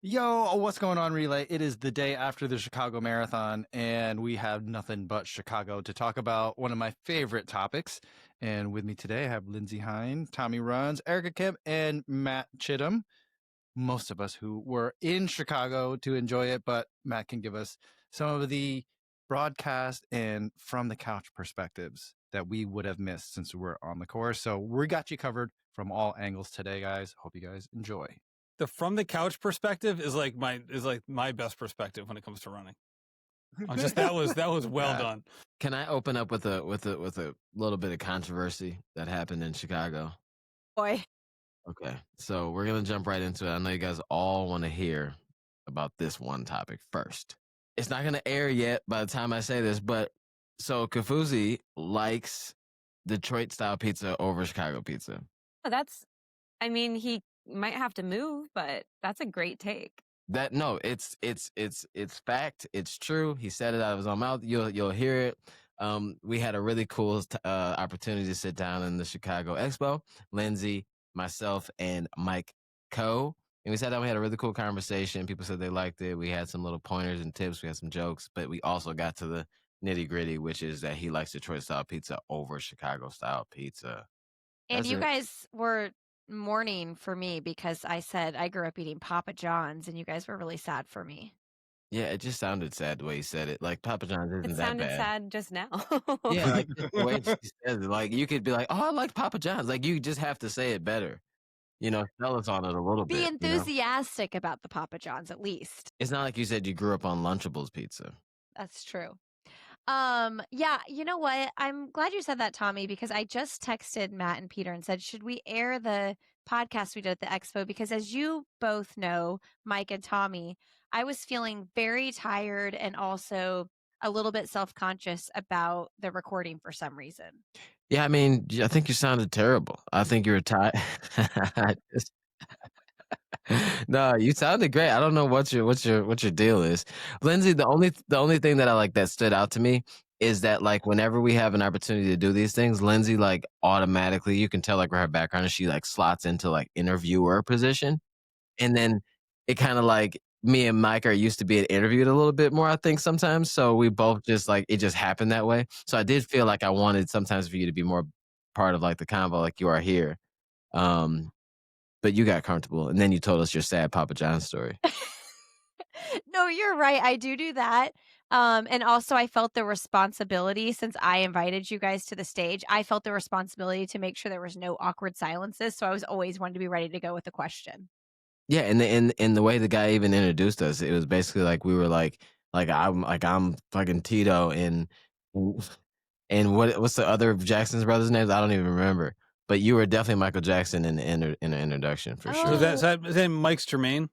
Yo, what's going on, Relay? It is the day after the Chicago Marathon, and we have nothing but Chicago to talk about. One of my favorite topics. And with me today, I have Lindsey Hine, Tommy Runs, Erica Kemp, and Matt Chittum. Most of us who were in Chicago to enjoy it, but Matt can give us some of the broadcast and from the couch perspectives that we would have missed since we were on the course. So we got you covered from all angles today, guys. Hope you guys enjoy. The from the couch perspective is like my best perspective when it comes to running. That was well done. Can I open up with a little bit of controversy that happened in Chicago? Boy. Okay, so we're gonna jump right into it. I know you guys all want to hear about this one topic first. It's not gonna air yet by the time I say this, but so Kafuzi likes Detroit style pizza over Chicago pizza. He might have to move, but that's a great take. It's fact. It's true. He said it out of his own mouth. You'll hear it. We had a really cool opportunity to sit down in the Chicago Expo. Lindsey, myself, and Mike Coe. And we sat down, we had a really cool conversation. People said they liked it. We had some little pointers and tips. We had some jokes, but we also got to the nitty gritty, which is that he likes Detroit style pizza over Chicago style pizza. And you guys were mourning for me because I said I grew up eating Papa John's, and you guys were really sad for me. Yeah, it just sounded sad the way you said it. Like Papa John's isn't that bad. It sounded sad just now. Yeah, like the way she says it. Like you could be like, "Oh, I like Papa John's." Like you just have to say it better. Sell us on it a little bit. Be enthusiastic about the Papa John's at least. It's not like you said you grew up on Lunchables pizza. That's true. Yeah, you know what? I'm glad you said that, Tommy, because I just texted Matt and Peter and said, should we air the podcast we did at the expo? Because as you both know, Mike and Tommy, I was feeling very tired and also a little bit self-conscious about the recording for some reason. Yeah, I mean, I think you sounded terrible. I think you were tired. No, you sounded great. I don't know what your deal is, Lindsey. The only thing that I like that stood out to me is that like whenever we have an opportunity to do these things, Lindsey like automatically, you can tell like where her background is, she like slots into like interviewer position, and then it kind of like me and Mike are used to being interviewed a little bit more, I think sometimes. So we both just like it just happened that way. So I did feel like I wanted sometimes for you to be more part of like the convo, like you are here. But you got comfortable, and then you told us your sad Papa John story. No, you're right. I do that. And also I felt the responsibility, since I invited you guys to the stage, I felt the responsibility to make sure there was no awkward silences. So I was always wanted to be ready to go with a question. Yeah, and the way the guy even introduced us, it was basically like we were like I'm fucking Tito and what's the other Jackson's brothers' names? I don't even remember. But you were definitely Michael Jackson in the introduction for sure. Is that Mike's Tremaine?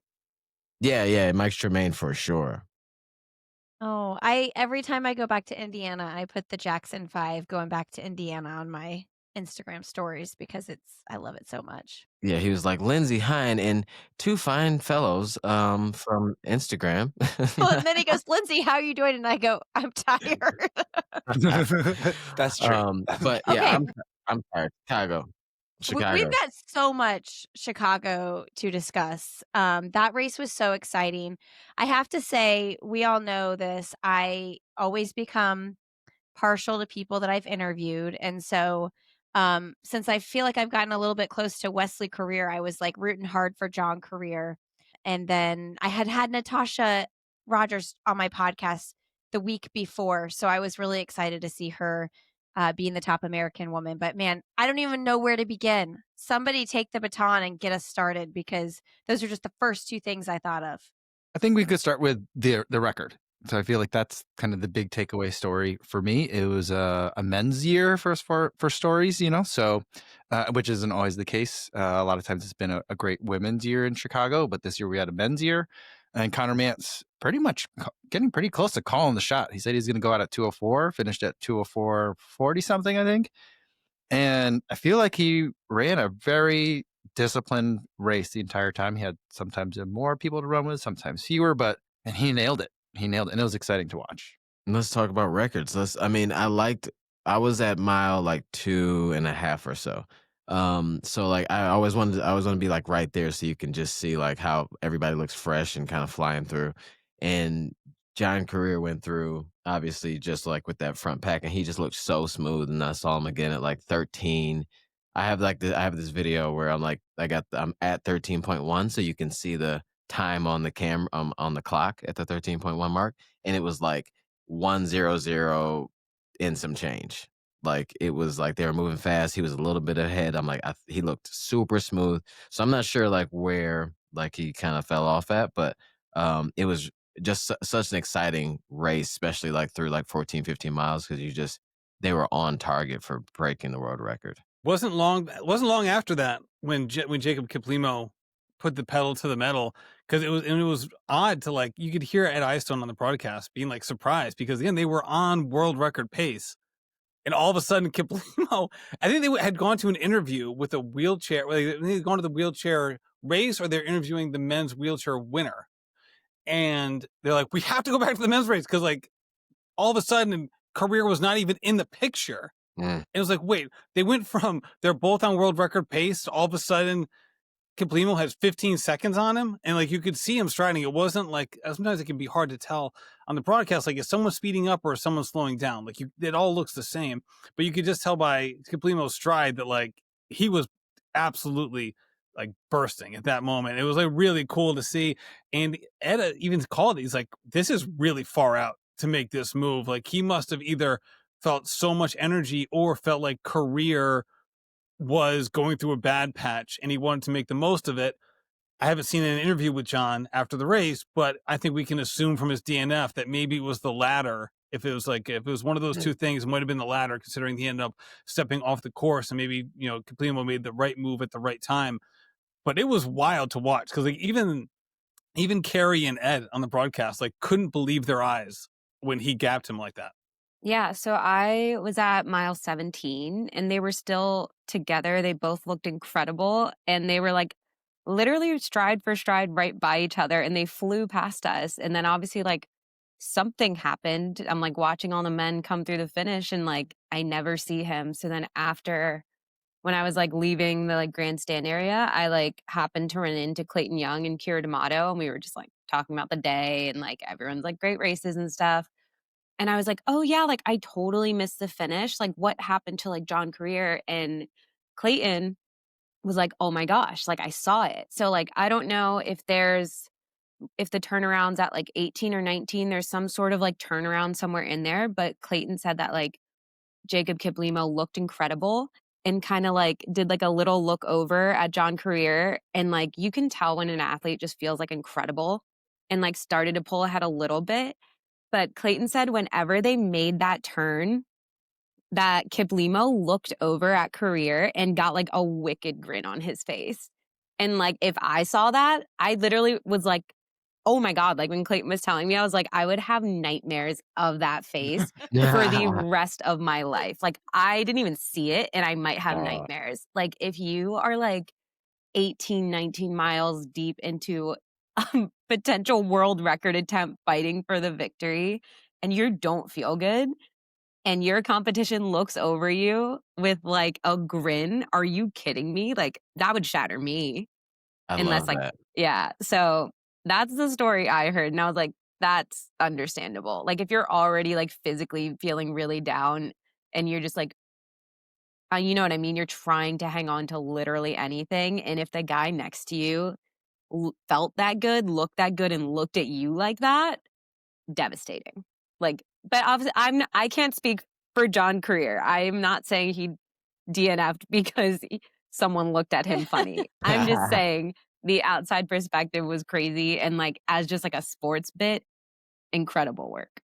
Yeah, Mike's Tremaine for sure. Oh, every time I go back to Indiana, I put the Jackson 5 going back to Indiana on my Instagram stories because I love it so much. Yeah, he was like Lindsey Hine and two fine fellows from Instagram. Well, and then he goes, Lindsey, how are you doing? And I go, I'm tired. That's true. But yeah, Okay. I'm tired. Chicago. We've got so much Chicago to discuss. That race was so exciting. I have to say, we all know this. I always become partial to people that I've interviewed. And so since I feel like I've gotten a little bit close to Wesley Career, I was like rooting hard for John Career. And then I had Natasha Rogers on my podcast the week before. So I was really excited to see her being the top American woman. But man, I don't even know where to begin. Somebody take the baton and get us started, because those are just the first two things I thought of. I think we could start with the record. So I feel like that's kind of the big takeaway story for me. It was a men's year for stories, so which isn't always the case. A lot of times it's been a great women's year in Chicago, but this year we had a men's year. And Conner Mantz pretty much getting pretty close to calling the shot. He said he's going to go out at 2:04, finished at 2:04:40 something, I think. And I feel like he ran a very disciplined race the entire time. He had sometimes more people to run with, sometimes fewer, and he nailed it. And it was exciting to watch. Let's talk about records. I was at mile like 2.5 or so. So like I always wanted to be like right there so you can just see like how everybody looks fresh and kind of flying through. And John Career went through obviously just like with that front pack and he just looked so smooth and I saw him again at like 13. I have this video where I'm at 13.1 so you can see the time on the on the clock at the 13.1 mark and it was like 100 and some change. Like, it was like they were moving fast, he was a little bit ahead, I'm like, he looked super smooth, so I'm not sure, like, where, like, he kinda fell off at, but, it was just such an exciting race, especially, like, through, like, 14, 15 miles because they were on target for breaking the world record. Wasn't long after that when Jacob Kiplimo put the pedal to the metal because it was odd to like you could hear Ed Eyestone on the broadcast being like surprised because again they were on world record pace and all of a sudden Kiplimo I think they had gone to an interview with a wheelchair they had gone to the wheelchair race or they're interviewing the men's wheelchair winner and they're like we have to go back to the men's race because like all of a sudden Career was not even in the picture. Mm. It was like, wait, they went from they're both on world record pace to all of a sudden Kiplimo has 15 seconds on him. And like you could see him striding. It wasn't like sometimes it can be hard to tell on the broadcast, like is someone speeding up or is someone slowing down? Like it all looks the same. But you could just tell by Kiplimo's stride that like he was absolutely like bursting at that moment. It was like really cool to see. And Ed even called it. He's like, this is really far out to make this move. Like he must have either felt so much energy or felt like Career was going through a bad patch and he wanted to make the most of it. I haven't seen an interview with John after the race, but I think we can assume from his DNF that maybe it was the latter. If it was one of those two things, it might have been the latter, considering he ended up stepping off the course and maybe, Kiplimo made the right move at the right time. But it was wild to watch because like even Carrie and Ed on the broadcast like couldn't believe their eyes when he gapped him like that. Yeah, so I was at mile 17 and they were still together. They both looked incredible and they were like literally stride for stride right by each other and they flew past us. And then obviously like something happened. I'm like watching all the men come through the finish and like I never see him. So then after when I was like leaving the like grandstand area, I like happened to run into Clayton Young and Kira D'Amato and we were just like talking about the day and like everyone's like great races and stuff. And I was like, "Oh, yeah, like, I totally missed the finish. Like, what happened to, like, John Career?" And Clayton was like, "Oh my gosh, like, I saw it." So, like, I don't know if if the turnaround's at, like, 18 or 19, there's some sort of, like, turnaround somewhere in there, but Clayton said that, like, Jacob Kiplimo looked incredible and kinda, like, did, like, a little look over at John Career, and, like, you can tell when an athlete just feels, like, incredible and, like, started to pull ahead a little bit. But Clayton said whenever they made that turn, that Kiplimo looked over at Career and got, like, a wicked grin on his face. And, like, if I saw that, I literally was like, "Oh my god," like, when Clayton was telling me, I was like, I would have nightmares of that face for the rest of my life. Like, I didn't even see it, and I might have nightmares. Like, if you are, like, 18, 19 miles deep into a potential world record attempt fighting for the victory and you don't feel good and your competition looks over you with like a grin, are you kidding me? Like that would shatter me. I Unless love like, that. yeah. So that's the story I heard. And I was like, that's understandable. Like if you're already like physically feeling really down and you're just like, you know what I mean? You're trying to hang on to literally anything. And if the guy next to you felt that good, looked that good, and looked at you like that, devastating. Like, but obviously, I can't speak for John Career. I'm not saying he DNF'd because someone looked at him funny. I'm just saying the outside perspective was crazy, and like as just like a sports bit, incredible work.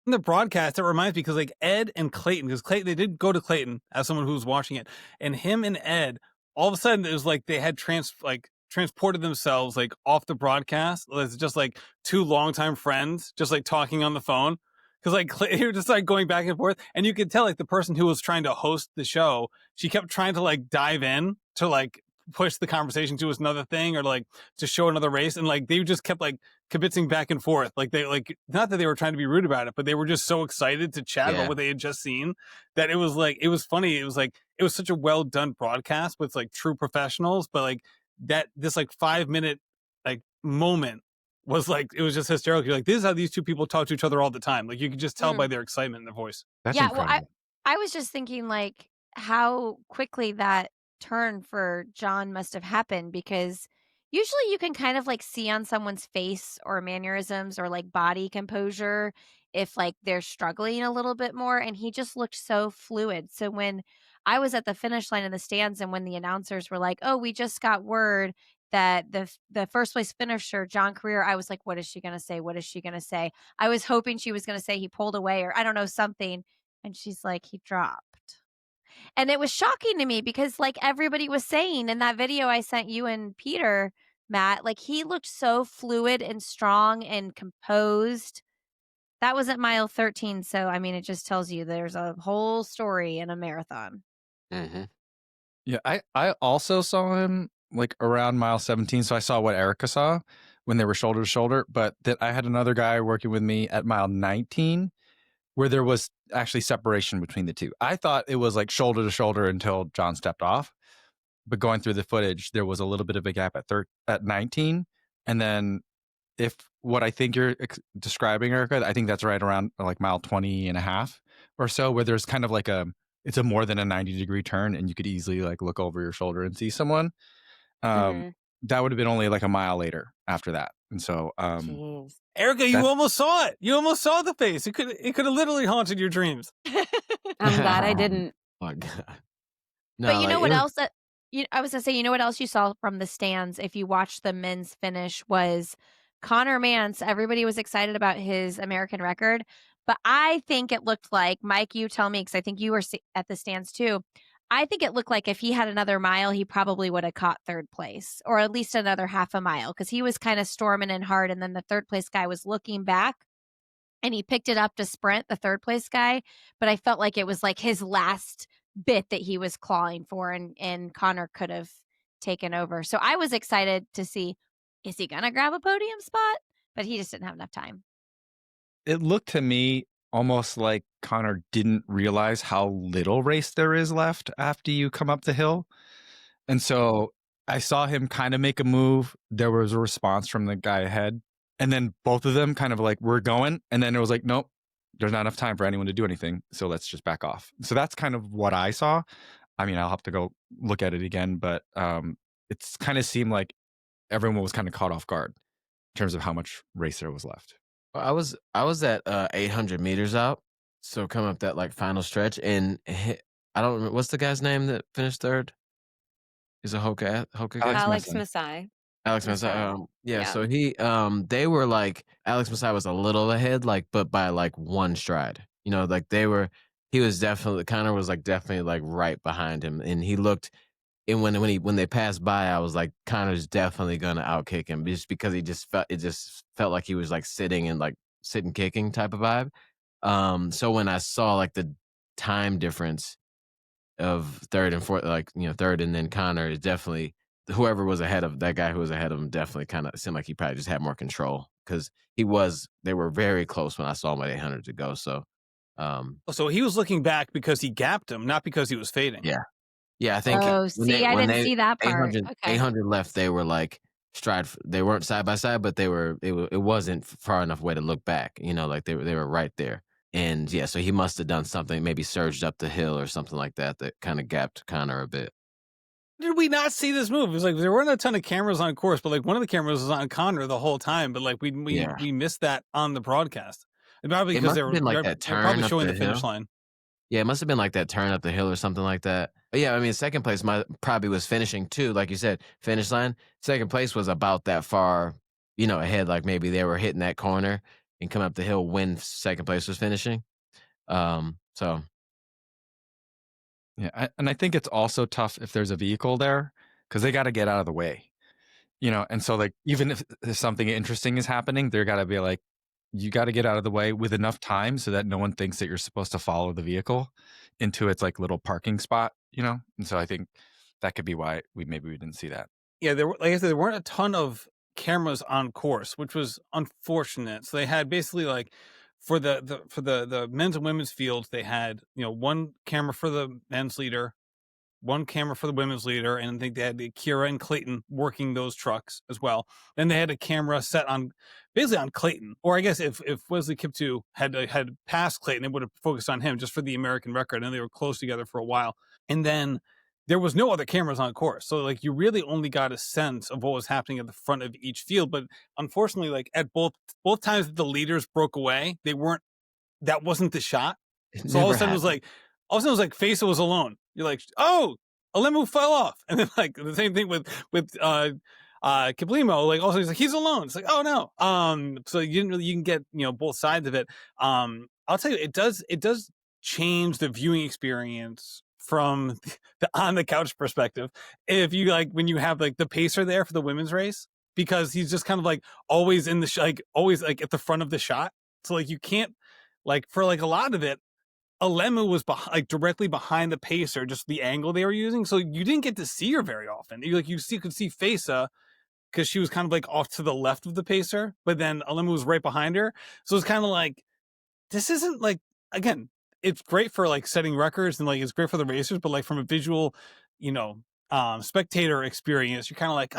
In the broadcast, it reminds me because like Ed and Clayton, because Clayton, they did go to Clayton as someone who was watching it, and him and Ed, all of a sudden it was like they had transported themselves like off the broadcast. It's just like two longtime friends just like talking on the phone because like they were just like going back and forth, and you could tell like the person who was trying to host the show, she kept trying to like dive in to like push the conversation to another thing or like to show another race, and like they just kept like kibitzing back and forth. Like they like not that they were trying to be rude about it, but they were just so excited to chat about Yeah. what they had just seen that it was like it was funny. It was like it was such a well done broadcast with like true professionals, but like that this like 5 minute like moment was like it was just hysterical. You're like, this is how these two people talk to each other all the time. Like you could just tell by their excitement in their voice. That's Yeah, well, incredible. I was just thinking like how quickly that turn for John must have happened, because usually you can kind of like see on someone's face or mannerisms or like body composure if like they're struggling a little bit more, and he just looked so fluid. So when I was at the finish line in the stands and when the announcers were like, "Oh, we just got word that the first place finisher John Career," I was like, "What is she going to say? What is she going to say?" I was hoping she was going to say he pulled away or I don't know, something. And she's like, "He dropped." And it was shocking to me because, like everybody was saying in that video I sent you and Peter, Matt, like he looked so fluid and strong and composed. That was at mile 13. So, I mean, it just tells you there's a whole story in a marathon. Mm-hmm. Yeah, I also saw him like around mile 17. So I saw what Erica saw when they were shoulder to shoulder, but that I had another guy working with me at mile 19 where there was actually separation between the two. I thought it was like shoulder to shoulder until John stepped off, but going through the footage, there was a little bit of a gap at 19. And then if what I think you're describing, Erica, I think that's right around like mile 20 and a half or so, where there's kind of like it's a more than a 90-degree turn and you could easily like look over your shoulder and see someone. Mhm. That would have been only like a mile later after that. And so, Jeez. Erica, you That- almost saw it. You almost saw the face. It could have literally haunted your dreams. I'm glad I didn't. Oh my God. But No, you like, know it what was- else that I was gonna say, you know what else you saw from the stands if you watched the men's finish was Conner Mantz. Everybody was excited about his American record, but I think it looked like, Mike, you tell me because I think you were at the stands too. I think it looked like if he had another mile, he probably would have caught third place or at least another half a mile because he was kind of storming in hard, and then the third place guy was looking back and he picked it up to sprint, the third place guy, but I felt like it was like his last bit that he was clawing for, and Connor could have taken over. So I was excited to see, is he going to grab a podium spot? But he just didn't have enough time. it looked to me almost like Connor didn't realize how little race there is left after you come up the hill. And so I saw him kind of make a move. There was a response from the guy ahead. And then both of them kind of like, we're going. And then it was like, nope, there's not enough time for anyone to do anything. So let's just back off. So that's kind of what I saw. I mean, I'll have to go look at it again, but it's kind of seemed like everyone was kind of caught off guard in terms of how much race there was left. I was at 800 meters out, so coming up that like final stretch, and I don't remember what's the guy's name that finished third. He's a Hoka guy. Alex Messon. Masai. Alex Mensah. Masai. Yeah, Yeah. so he they were like Alex Masai was a little ahead, like but by like one stride. You know, like he was definitely Connor was like definitely like right behind him, and he looked. And when they passed by, I was like, Connor's definitely gonna outkick him just because it just felt like he was like sitting kicking type of vibe. So when I saw like the time difference of third and fourth, like third and then Connor, is definitely whoever was ahead of that guy who was ahead of him definitely kind of seemed like he probably just had more control because they were very close when I saw him at 800 to go. So So he was looking back because he gapped him, not because he was fading. yeah. Yeah, I think Oh, see, I didn't see that part. 800, Okay. 800 left, they were like they weren't side by side, but it wasn't far enough away to look back, like they were right there. And yeah, so he must have done something, maybe surged up the hill or something like that kind of gapped Connor a bit. Did we not see this move? It was like there weren't a ton of cameras on course, but like one of the cameras was on Connor the whole time, but like we missed that on the broadcast. And probably It because must they have were been like they're that turn probably up showing the the finish hill. line. Yeah, it must have been like that turn up the hill or something like that. But yeah, I mean, second place probably was finishing too, like you said, finish line. Second place was about that far, ahead. Like maybe they were hitting that corner and coming up the hill when second place was finishing. So Yeah. And I think it's also tough if there's a vehicle there because they got to get out of the way, and so like even if something interesting is happening, they're got to be like, you got to get out of the way with enough time so that no one thinks that you're supposed to follow the vehicle into its like little parking spot, And so I think that could be why we didn't see that. Yeah, there were, like I said, there weren't a ton of cameras on course, which was unfortunate. So they had basically like for the men's and women's fields, they had one camera for the men's leader, one camera for the women's leader, and I think they had Kira and Clayton working those trucks as well. Then they had a camera set on basically on Clayton, or I guess if Wesley Kiptoo had passed Clayton, they would have focused on him just for the American record, and they were close together for a while. And then there was no other cameras on course, so like you really only got a sense of what was happening at the front of each field. But unfortunately, like at both times that the leaders broke away, that wasn't the shot. It So all of never a sudden happened. all of a sudden it was like Fesa was alone. You're like, oh, Alemu fell off. And then like the same thing with Kiplimo, like also he's alone. It's like, oh no. So you can get, both sides of it. I'll tell you, it does change the viewing experience from the on the couch perspective. If you like when you have like the pacer there for the women's race, because he's just kind of like always in the like always like at the front of the shot. So like you can't like for like a lot of it, Alemu was like directly behind the pacer, just the angle they were using. So you didn't get to see her very often. You could see Fesa because she was kind of like off to the left of the pacer, but then Alemu was right behind her. So it's kind of like, this isn't like, again, it's great for like setting records and like it's great for the racers, but like from a visual, spectator experience, you're kind of like,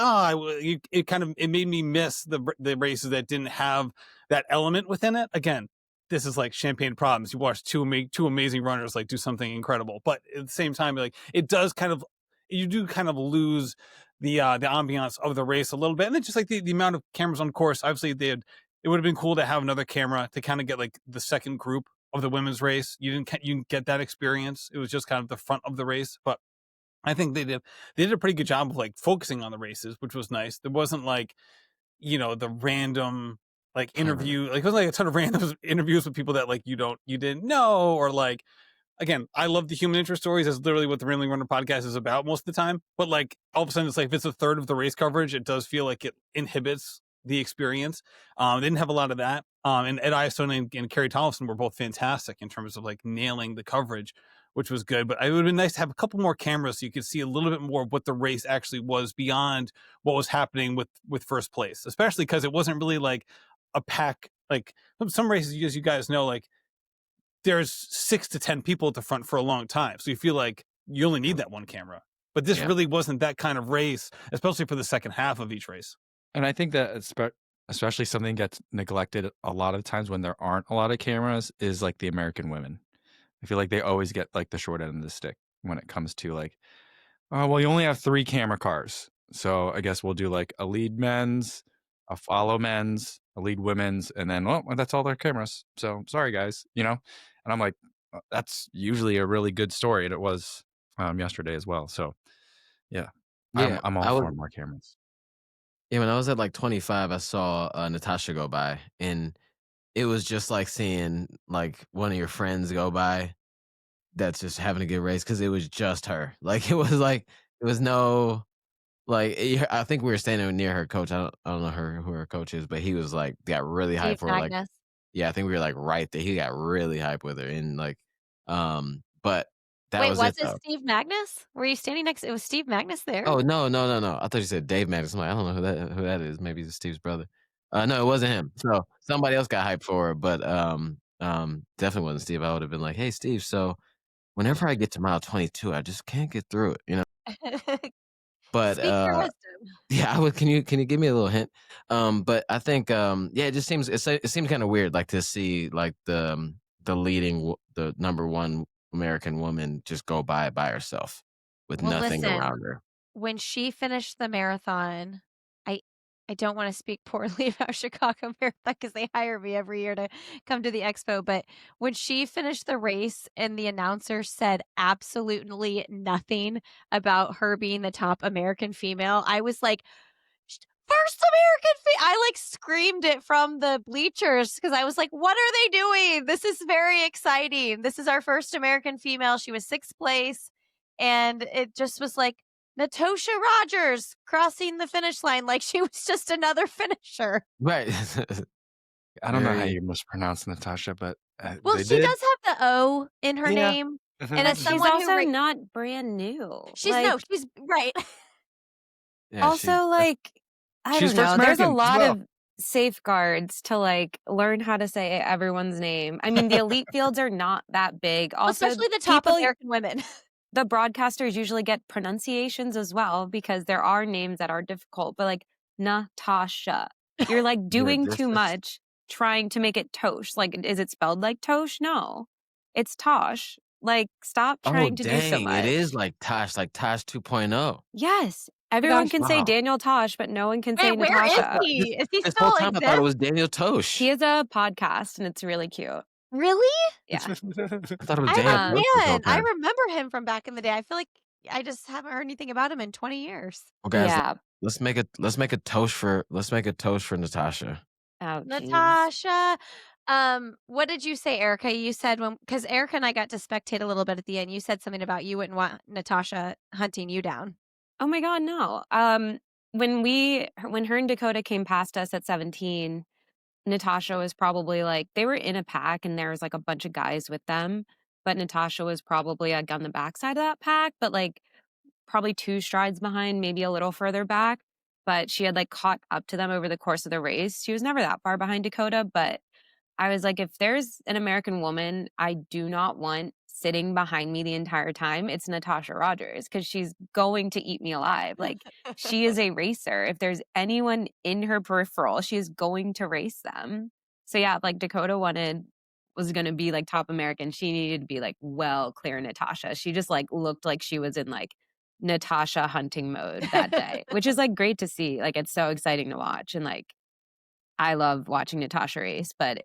it made me miss the races that didn't have that element within it. Again, this is like champagne problems. You watch two amazing runners like do something incredible, but at the same time, like you do kind of lose the ambiance of the race a little bit, and then just like the amount of cameras on course. Obviously, it would have been cool to have another camera to kind of get like the second group of the women's race. You didn't get that experience. It was just kind of the front of the race, but I think they did a pretty good job of like focusing on the races, which was nice. There wasn't like, the random like interview, like it was like a ton of random interviews with people that like you didn't know, or like, again, I love the human interest stories. That's literally what the Rambling Runner podcast is about most of the time. But like all of a sudden it's like if it's a third of the race coverage, it does feel like it inhibits the experience. They didn't have a lot of that. And Ed Iastone and Kerry Tollefson were both fantastic in terms of like nailing the coverage, which was good. But it would have been nice to have a couple more cameras so you could see a little bit more of what the race actually was beyond what was happening with first place, especially because it wasn't really like a pack. Like some races, as you guys know, like there's 6 to 10 people at the front for a long time. So you feel like you only need that one camera. But this really wasn't that kind of race, especially for the second half of each race. And I think that especially something gets neglected a lot of times when there aren't a lot of cameras is like the American women. I feel like they always get like the short end of the stick when it comes to like, oh, well, you only have 3 camera cars. So I guess we'll do like a lead men's, a follow men's, a lead women's, and then, well, that's all their cameras. So sorry, guys, And I'm like, that's usually a really good story. And it was yesterday as well. So yeah, I'm all for more cameras. Yeah, when I was at like 25, I saw Natasha go by, and it was just like seeing like one of your friends go by that's just having a good race because it was just her. Like it was no like I think we were standing near her coach. I don't know who her coach is, but he was like got really hyped Steve for her. Like Magnus. yeah, I think we were like right there. He got really hyped with her, and like but that Wait, was was it it though. Steve Magnus? Were you standing next? It was Steve Magnus there. Oh no. I thought you said Dave Maddox. I'm like, I don't know who that is. Maybe it's Steve's brother. No, it wasn't him. So somebody else got hyped for her, but definitely wasn't Steve. I would have been like, hey Steve, so whenever I get to mile 22, I just can't get through it, But Speak your wisdom. yeah, I would. Can you give me a little hint? But I think it just seems it seems kind of weird, like to see like the the number one American woman just go by herself with Well, nothing listen, around her. when she finished the marathon, I don't want to speak poorly about Chicago Marathon because they hire me every year to come to the expo. But when she finished the race and the announcer said absolutely nothing about her being the top American female, I was like, first American female. I like screamed it from the bleachers because I was like, what are they doing? This is very exciting. This is our first American female. She was 6th place. And it just was like, Natosha Rogers crossing the finish line like she was just another finisher. Right. I don't know how you mispronounce Natasha, but Well, they she did. does have the O in her Yeah. name. And as She's someone also who not brand new. she's right. Yeah, Also, like, I She's don't first know. There's a American as lot well. of safeguards to like learn how to say everyone's name. I mean, the elite fields are not that big. Also, Especially the top people, American women. the broadcasters usually get pronunciations as well because there are names that are difficult. But like Natasha, you're like doing too much trying to make it Tosh. Like, is it spelled like Tosh? No, it's Tosh. Like, stop Oh trying to do so dang! much. It is like Tosh 2.0. Yes, everyone gosh. can say Wow. Daniel Tosh, but no one can say Wait, where is Natasha. he? Is he This still whole time I thought it exist? was Daniel Tosh. He has a podcast and it's really cute. Really? Yeah. I thought it was I'm Daniel a Tosh this whole fan. I time. remember him from back in the day. I feel like I just haven't heard anything about him in 20 years. Well, guys, Yeah. let's make a toast for Natasha. Oh, jeez. Natasha. What did you say, Erica? You said because Erica and I got to spectate a little bit at the end. You said something about you wouldn't want Natasha hunting you down. Oh my God, no. When her and Dakota came past us at 17, Natasha was probably like, they were in a pack and there was like a bunch of guys with them, but Natasha was probably like on the backside of that pack, but like probably 2 strides behind, maybe a little further back. But she had like caught up to them over the course of the race. She was never that far behind Dakota, but I was like, if there's an American woman I do not want sitting behind me the entire time, it's Natasha Rogers because she's going to eat me alive. Like, she is a racer. If there's anyone in her peripheral, she is going to race them. So yeah, like Dakota was going to be like top American. She needed to be like well clear Natasha. She just like looked like she was in like Natasha hunting mode that day, which is like great to see. Like, it's so exciting to watch. And like, I love watching Natasha race, but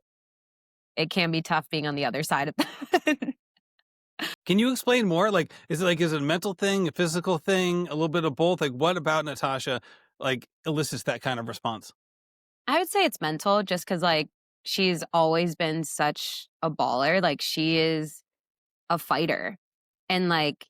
it can be tough being on the other side of that. Can you explain more? Like, is it a mental thing, a physical thing, a little bit of both? Like, what about Natasha like elicits that kind of response? I would say it's mental just because like she's always been such a baller. Like, she is a fighter. And like,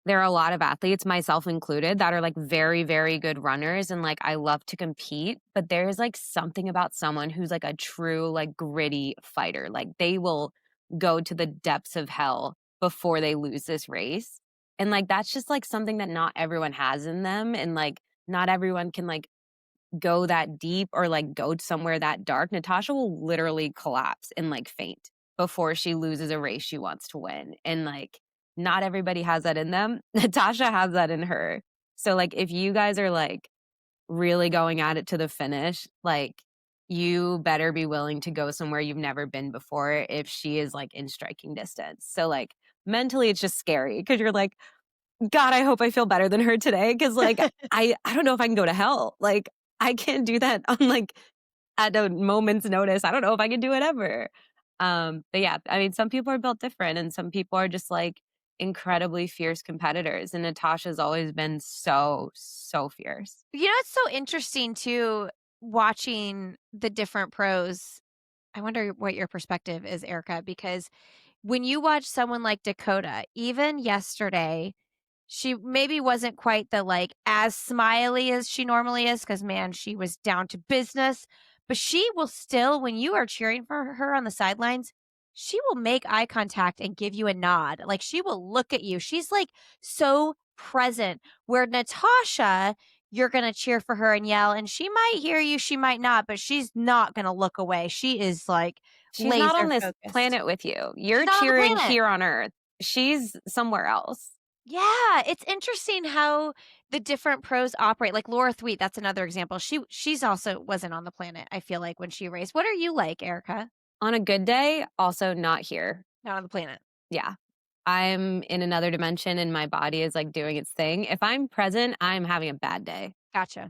there are a lot of athletes, myself included, that are like very, very good runners. And like, I love to compete, but there's like something about someone who's like a true, like gritty fighter. Like, they will go to the depths of hell before they lose this race. And like, that's just like something that not everyone has in them. And like, not everyone can like go that deep or like go somewhere that dark. Natasha will literally collapse and like faint before she loses a race she wants to win. And like, not everybody has that in them. Natasha has that in her. So like, if you guys are like really going at it to the finish, like, you better be willing to go somewhere you've never been before if she is like in striking distance. So like, mentally it's just scary because you're like, God, I hope I feel better than her today. Cause like, I don't know if I can go to hell. Like, I can't do that on like at a moment's notice. I don't know if I can do it ever. But yeah, I mean, some people are built different and some people are just like incredibly fierce competitors. And Natasha's always been so, so fierce. You know, it's so interesting too, watching the different pros. I wonder what your perspective is, Erica, because when you watch someone like Dakota, even yesterday, she maybe wasn't quite the like as smiley as she normally is because man, she was down to business. But she will still, when you are cheering for her on the sidelines, she will make eye contact and give you a nod. Like, she will look at you. She's like so present. Where Natasha, you're going to cheer for her and yell, and she might hear you, she might not, but she's not going to look away. She is like She's not on this laser-focused. planet with you. You're not on the cheering planet. here on Earth. She's somewhere else. Yeah, it's interesting how the different pros operate. Like Laura Thweet, that's another example. She's also wasn't on the planet, I feel like, when she raced. What are you like, Erica? On a good day, also not here. Not on the planet. Yeah. I'm in another dimension and my body is like doing its thing. If I'm present, I'm having a bad day. Gotcha.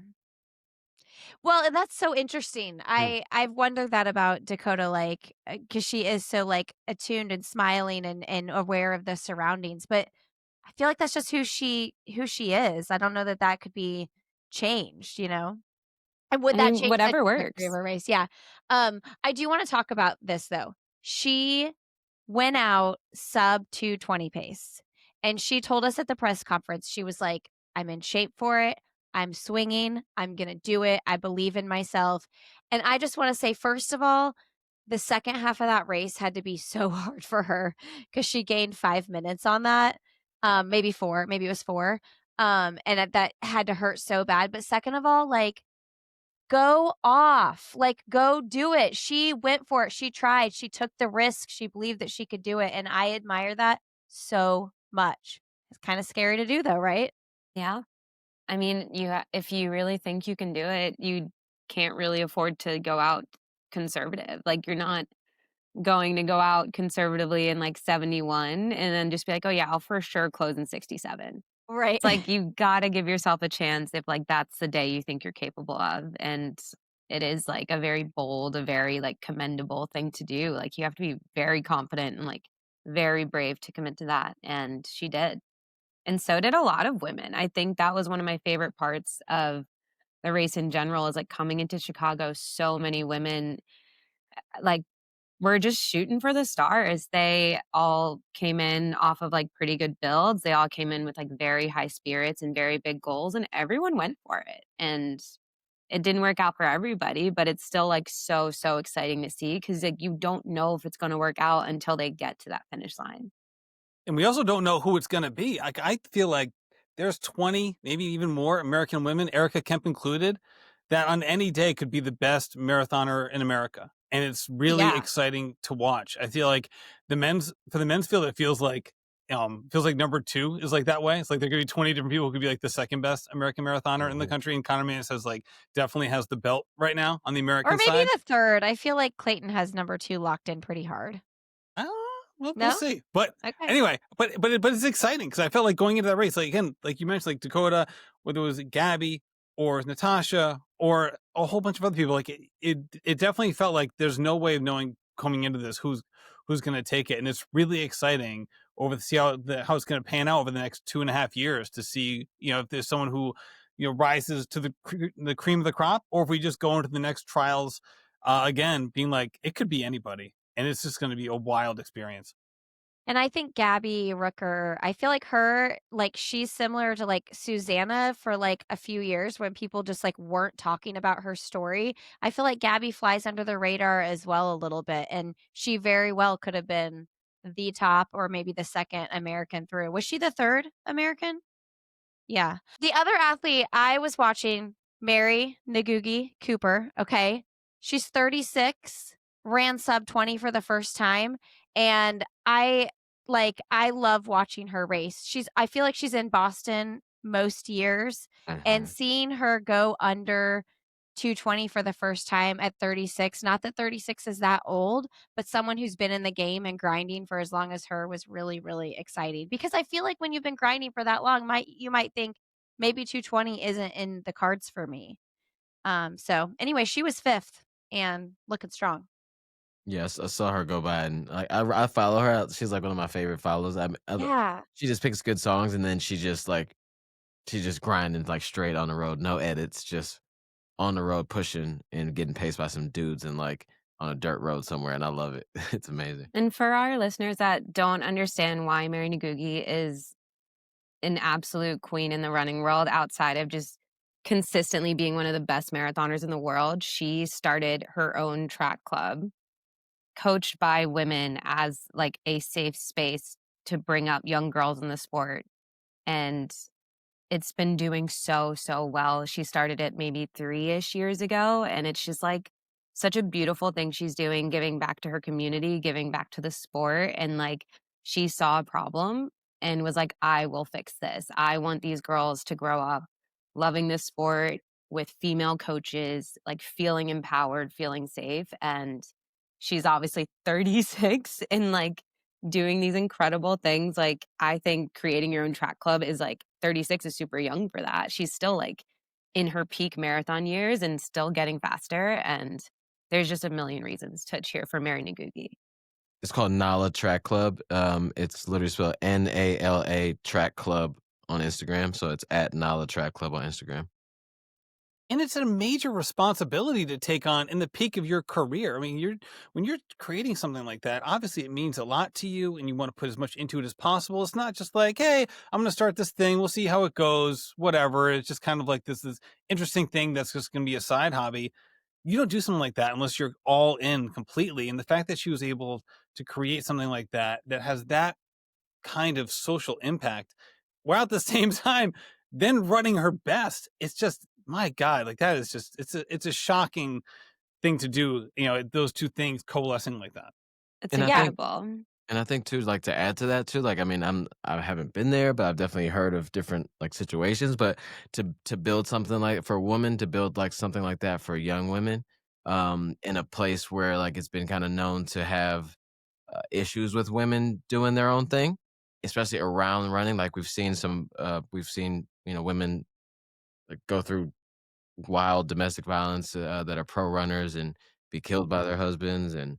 Well, and that's so interesting. I've wondered that about Dakota, like, because she is so like attuned and smiling and aware of the surroundings. But I feel like that's just who she is. I don't know that that could be changed, you know? And would I that mean, change the whatever trajectory works. of a race? Yeah. I do want to talk about this though. She went out sub 2:20 pace. And she told us at the press conference, she was like, I'm in shape for it. I'm swinging. I'm going to do it. I believe in myself. And I just want to say, first of all, the second half of that race had to be so hard for her because she gained 5 minutes on that, maybe 4, maybe it was 4, and that had to hurt so bad, but second of all, like, go off, like, go do it. She went for it, she tried, she took the risk, she believed that she could do it, and I admire that so much. It's kinda scary to do though, right? Yeah. I mean, if you really think you can do it, you can't really afford to go out conservative. Like, you're not going to go out conservatively in, like, 71 and then just be like, "Oh, yeah, I'll for sure close in 67." Right. It's like, you've gotta give yourself a chance if, like, that's the day you think you're capable of, and it is, like, a very bold, a very, like, commendable thing to do. Like, you have to be very confident and, like, very brave to commit to that, and she did. And so did a lot of women. I think that was one of my favorite parts of the race in general is, like, coming into Chicago, so many women, like, were just shooting for the stars. They all came in off of, like, pretty good builds. They all came in with, like, very high spirits and very big goals, and everyone went for it. And it didn't work out for everybody, but it's still, like, so, so exciting to see because, like, you don't know if it's gonna work out until they get to that finish line. And we also don't know who it's going to be. Like, I feel like there's 20, maybe even more American women, Erica Kemp included, that on any day could be the best marathoner in America. And it's really Yeah. exciting to watch. I feel like for the men's field, it feels like number 2 is like that way. It's like there could be 20 different people who could be like the second best American marathoner in the Mhm. country. And Conner Mantz definitely has the belt right now on the Or American maybe side. the 3rd. I feel like Clayton has number 2 locked in pretty hard. Uh, we'll No? see. But Okay. anyway, but it's exciting because I felt like going into that race, like again, like you mentioned, like Dakota, whether it was Gabby or Natasha or a whole bunch of other people, like it definitely felt like there's no way of knowing coming into this who's going to take it, and it's really exciting over to see how it's going to pan out over the next 2.5 years to see if there's someone who rises to the cream of the crop, or if we just go into the next trials again, being like it could be anybody. And it's just going to be a wild experience. And I think Gabby Rooker, I feel like her, like, she's similar to, like, Susanna for, like, a few years when people just, like, weren't talking about her story. I feel like Gabby flies under the radar as well a little bit, and she very well could have been the top or maybe the 2nd American through. Was she the 3rd American? Yeah. The other athlete I was watching, Mary Ngugi Cooper, okay? She's 36, ran sub 20 for the first time, and I love watching her race. I feel like she's in Boston most years, and Mhm. seeing her go under 220 for the first time at 36, not that 36 is that old, but someone who's been in the game and grinding for as long as her was really, really exciting. Because I feel like when you've been grinding for that long, you might think maybe 220 isn't in the cards for me. So anyway, she was 5th and looking strong. Yes, I saw her go by, and I follow her. She's like one of my favorite follows. Yeah. She just picks good songs, and then she just grinding like straight on the road, no edits, just on the road pushing and getting paced by some dudes and like on a dirt road somewhere, and I love it. It's amazing. And for our listeners that don't understand why Mary Ngugi is an absolute queen in the running world outside of just consistently being one of the best marathoners in the world, she started her own track club, coached by women as like a safe space to bring up young girls in the sport. And it's been doing so, so well. She started it maybe 3-ish years ago, and it's just, like, such a beautiful thing she's doing, giving back to her community, giving back to the sport, and, like, she saw a problem and was like, "I will fix this. I want these girls to grow up loving this sport with female coaches, like, feeling empowered, feeling safe," and she's obviously 36 and, like, doing these incredible things. Like, I think creating your own track club is like 36 is super young for that. She's still like in her peak marathon years and still getting faster. And there's just a million reasons to cheer for Mary Ngugi. It's called Nala Track Club. It's literally spelled NALA Track Club on Instagram. So it's at Nala Track Club on Instagram. And it's a major responsibility to take on in the peak of your career. I mean, when you're creating something like that, obviously it means a lot to you and you want to put as much into it as possible. It's not just like, hey, I'm going to start this thing. We'll see how it goes, whatever. It's just kind of like this interesting thing that's just going to be a side hobby. you don't do something like that unless you're all in completely. And the fact that she was able to create something like that has that kind of social impact, while at the same time then running her best, it's just, my God, like that is just, it's a shocking thing to do. Those two things coalescing like that. It's And I think incredible. And I think too, like to add to that too, like I mean, I haven't been there, but I've definitely heard of different like situations. But to build something like for a woman to build like something like that for young women, in a place where like it's been kind of known to have issues with women doing their own thing, especially around running. Like we've seen women like go through wild domestic violence that are pro runners and be killed by their husbands and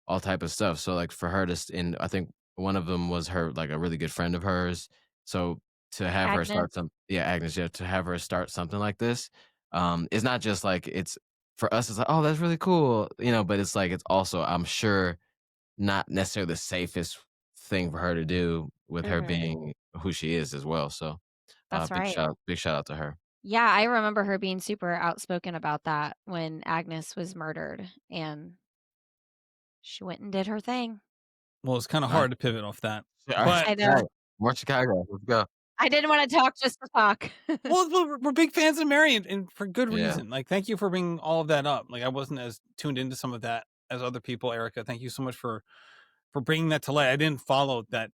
all type of stuff. So like for her to, and I think one of them was her like a really good friend of hers. So to have her Agnes. start Agnes, yeah, to have her start something like this, it's not just like it's for us. It's like, oh, that's really cool, but it's like it's also, I'm sure, not necessarily the safest thing for her to do with her Mhm. being who she is as well. So That's right. big shout out to her. Yeah, I remember her being super outspoken about that when Agnes was murdered, and she went and did her thing. Well, it's kind of All right. hard to pivot off that, All right. but I know. All right. More Chicago. Let's go. I didn't want to talk just to talk. well, we're big fans of Mary, and for good Yeah. reason. Like, thank you for bringing all of that up. Like, I wasn't as tuned into some of that as other people. Erica, thank you so much for bringing that to light. I didn't follow that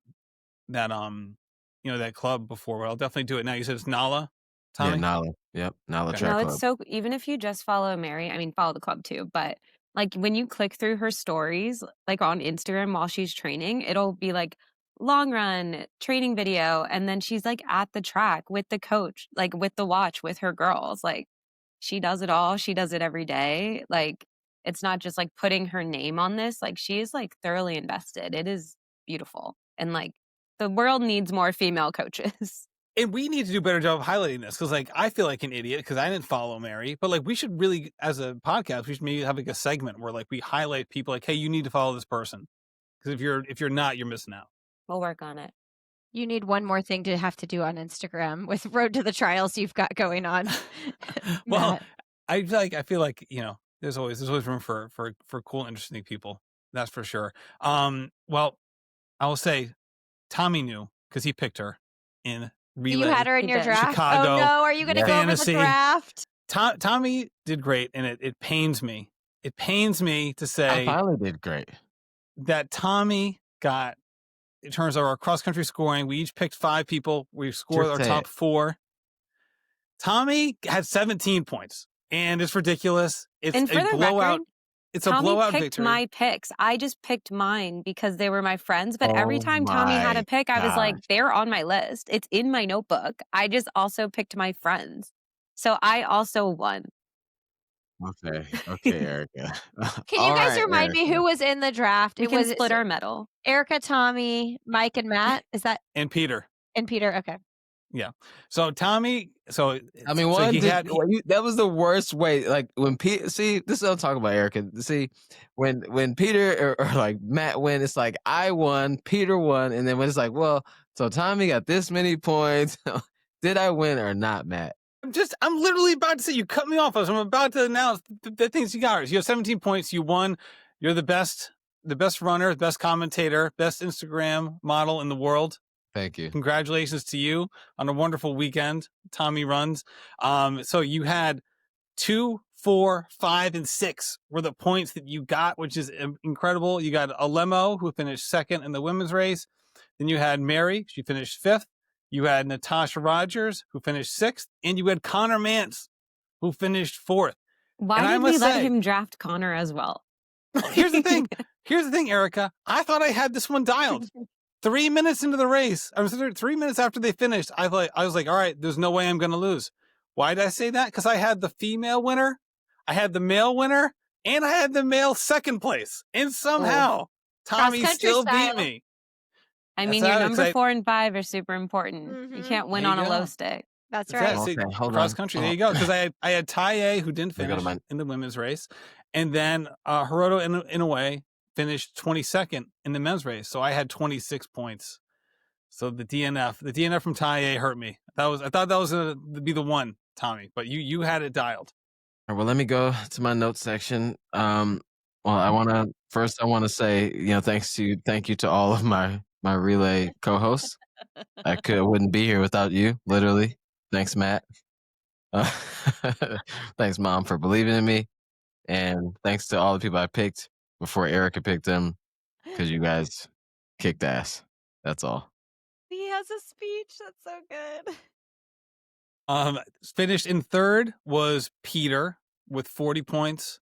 that club before, but I'll definitely do it now. You said it's Nala, Yeah, Tommy? Nala. Yep. Nala Okay. Track No, Club. it's so even if you just follow Mary, I mean, follow the club too, but like when you click through her stories, like on Instagram while she's training, it'll be like long run training video. And then she's like at the track with the coach, like with the watch with her girls. Like she does it all. She does it every day. Like it's not just like putting her name on this. Like she is like thoroughly invested. It is beautiful. And like the world needs more female coaches. And we need to do a better job of highlighting this, because like I feel like an idiot because I didn't follow Mary, but like we should really, as a podcast, we should maybe have like a segment where like we highlight people like, hey, you need to follow this person, because if you're not, you're missing out. We'll work on it. You need one more thing to have to do on Instagram with Road to the Trials you've got going on. Well, Matt. I feel like there's always room for cool, interesting people. That's for sure. Well, I will say Tommy knew because he picked her in relay. You had her in He your did. draft. Chicago, Oh no, are you going to go over the fantasy. draft? Tommy did great, and it pains me. It pains me to I say finally did great. that Tommy got, in terms of our cross country scoring, we each picked 5 people. We scored Just our say top it. 4. Tommy had 17 points, and it's ridiculous. It's And for a the blowout. record, It's a Tommy blowout picked victory. my picks. I just picked mine because they were my friends. But every Oh time Tommy had a my pick, I was like, gosh. they're on my list. It's in my notebook. I just also picked my friends. So I also won. Okay, Erica. Can you All guys right, remind me Erica. who was in the draft? We It can was split our medal. Erica, Tommy, Mike, and Matt. Is that And Peter. and Peter? Okay. Yeah. So Tommy. So I mean, so one he did, had. that was the worst way. Like when Pete, see, this is what I'm talking about, Erica. See, when Peter or like Matt win, it's like I won, Peter won, and then when it's like, well, so Tommy got this many points. Did I win or not, Matt? I'm literally about to say, you cut me off as I'm about to announce the things you got. You have 17 points. You won. You're the best runner, the best commentator, best Instagram model in the world. Thank you. Congratulations to you on a wonderful weekend. Tommy runs. So you had 2, 4, 5, and 6 were the points that you got, which is incredible. You got Alemo, who finished 2nd in the women's race. Then you had Mary. She finished 5th. You had Natasha Rogers, who finished 6th. And you had Conner Mantz, who finished 4th. Why And I did we must let say- him draft Connor as well? Here's the thing. Erica. I thought I had this one dialed. 3 minutes into the race, I was 3 minutes after they finished, I was like, all right, there's no way I'm going to lose. Why did I say that? Because I had the female winner, I had the male winner, and I had the male 2nd place. And somehow Tommy Cross-country still style. beat me. I That's mean, your how number excited- 4 and 5 are super important. You Mhm. can't win There on you a go. low stick. That's That's right. it. See, Okay, hold cross on. country. There you go. Because I had Taye, who didn't Let me go to finish my- in the women's race, and then Hiroto in a way finished 22nd in the men's race. So I had 26 points. So the DNF from Taye hurt me. I thought that was gonna be the one, Tommy. But you had it dialed. Well, let me go to my notes section. Well, I want to say, thank you to all of my relay co-hosts. I wouldn't be here without you, literally. Thanks, Matt. Uh, thanks, Mom, for believing in me, and thanks to all the people I picked before Erica picked them, because you guys kicked ass. That's all. He has a speech. That's so good. Finished in third was Peter with 40 points.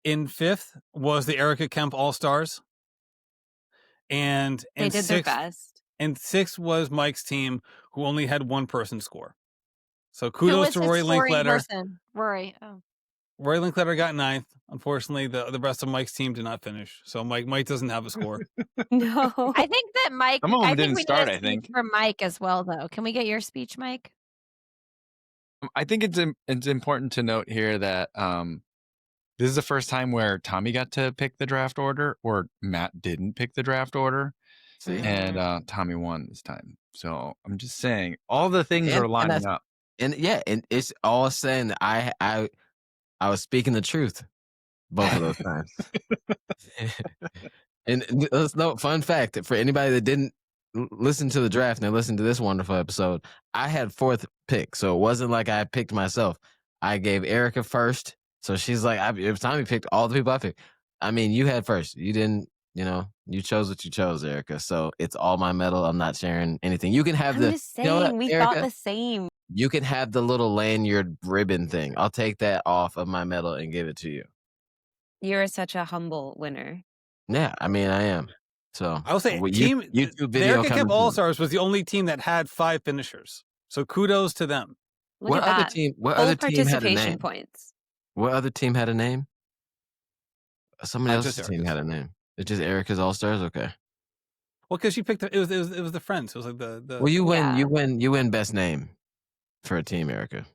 In fifth was the Erica Kemp All-Stars. And They in did their sixth, best. and sixth was Mike's team, who only had one person score. So Who kudos was to his Rory scoring Linkletter. person? Rory. Oh. Rory Linkletter got ninth. Unfortunately, the rest of Mike's team did not finish. So Mike doesn't have a score. No. I think that Mike. Some of them I think didn't we start, need a I speech think. from Mike as well, though. Can we get your speech, Mike? I think it's important to note here that this is the first time where Tommy got to pick the draft order, or Matt didn't pick the draft order. See? And Tommy won this time. So I'm just saying, all the things are lining up. And it's all saying that I was speaking the truth both of those times. And let's note, fun fact for anybody that didn't listen to the draft and they listened to this wonderful episode, I had fourth pick, so it wasn't like I picked myself. I gave Erica first, so she's like, if Tommy picked all the people I picked, I mean, you had first. You didn't, you chose what you chose, Erica. So it's all my medal. I'm not sharing anything. You can have I'm just saying, we Erica, thought the same. You can have the little lanyard ribbon thing. I'll take that off of my medal and give it to you. You're such a humble winner. Yeah, I mean, I am. So I will say, YouTube the video Erica coming Kemp soon. All-Stars was the only team that had 5 finishers. So kudos to them. Look What at other that. team? What Full other team had a participation name? points. What other team had a name? Somebody else's Just team Erica's. had a name. It's just Erica's All Stars. Okay. Well, because she picked it was the friends. It was like the. Well, you win. Yeah. You win best name for a team, Erica.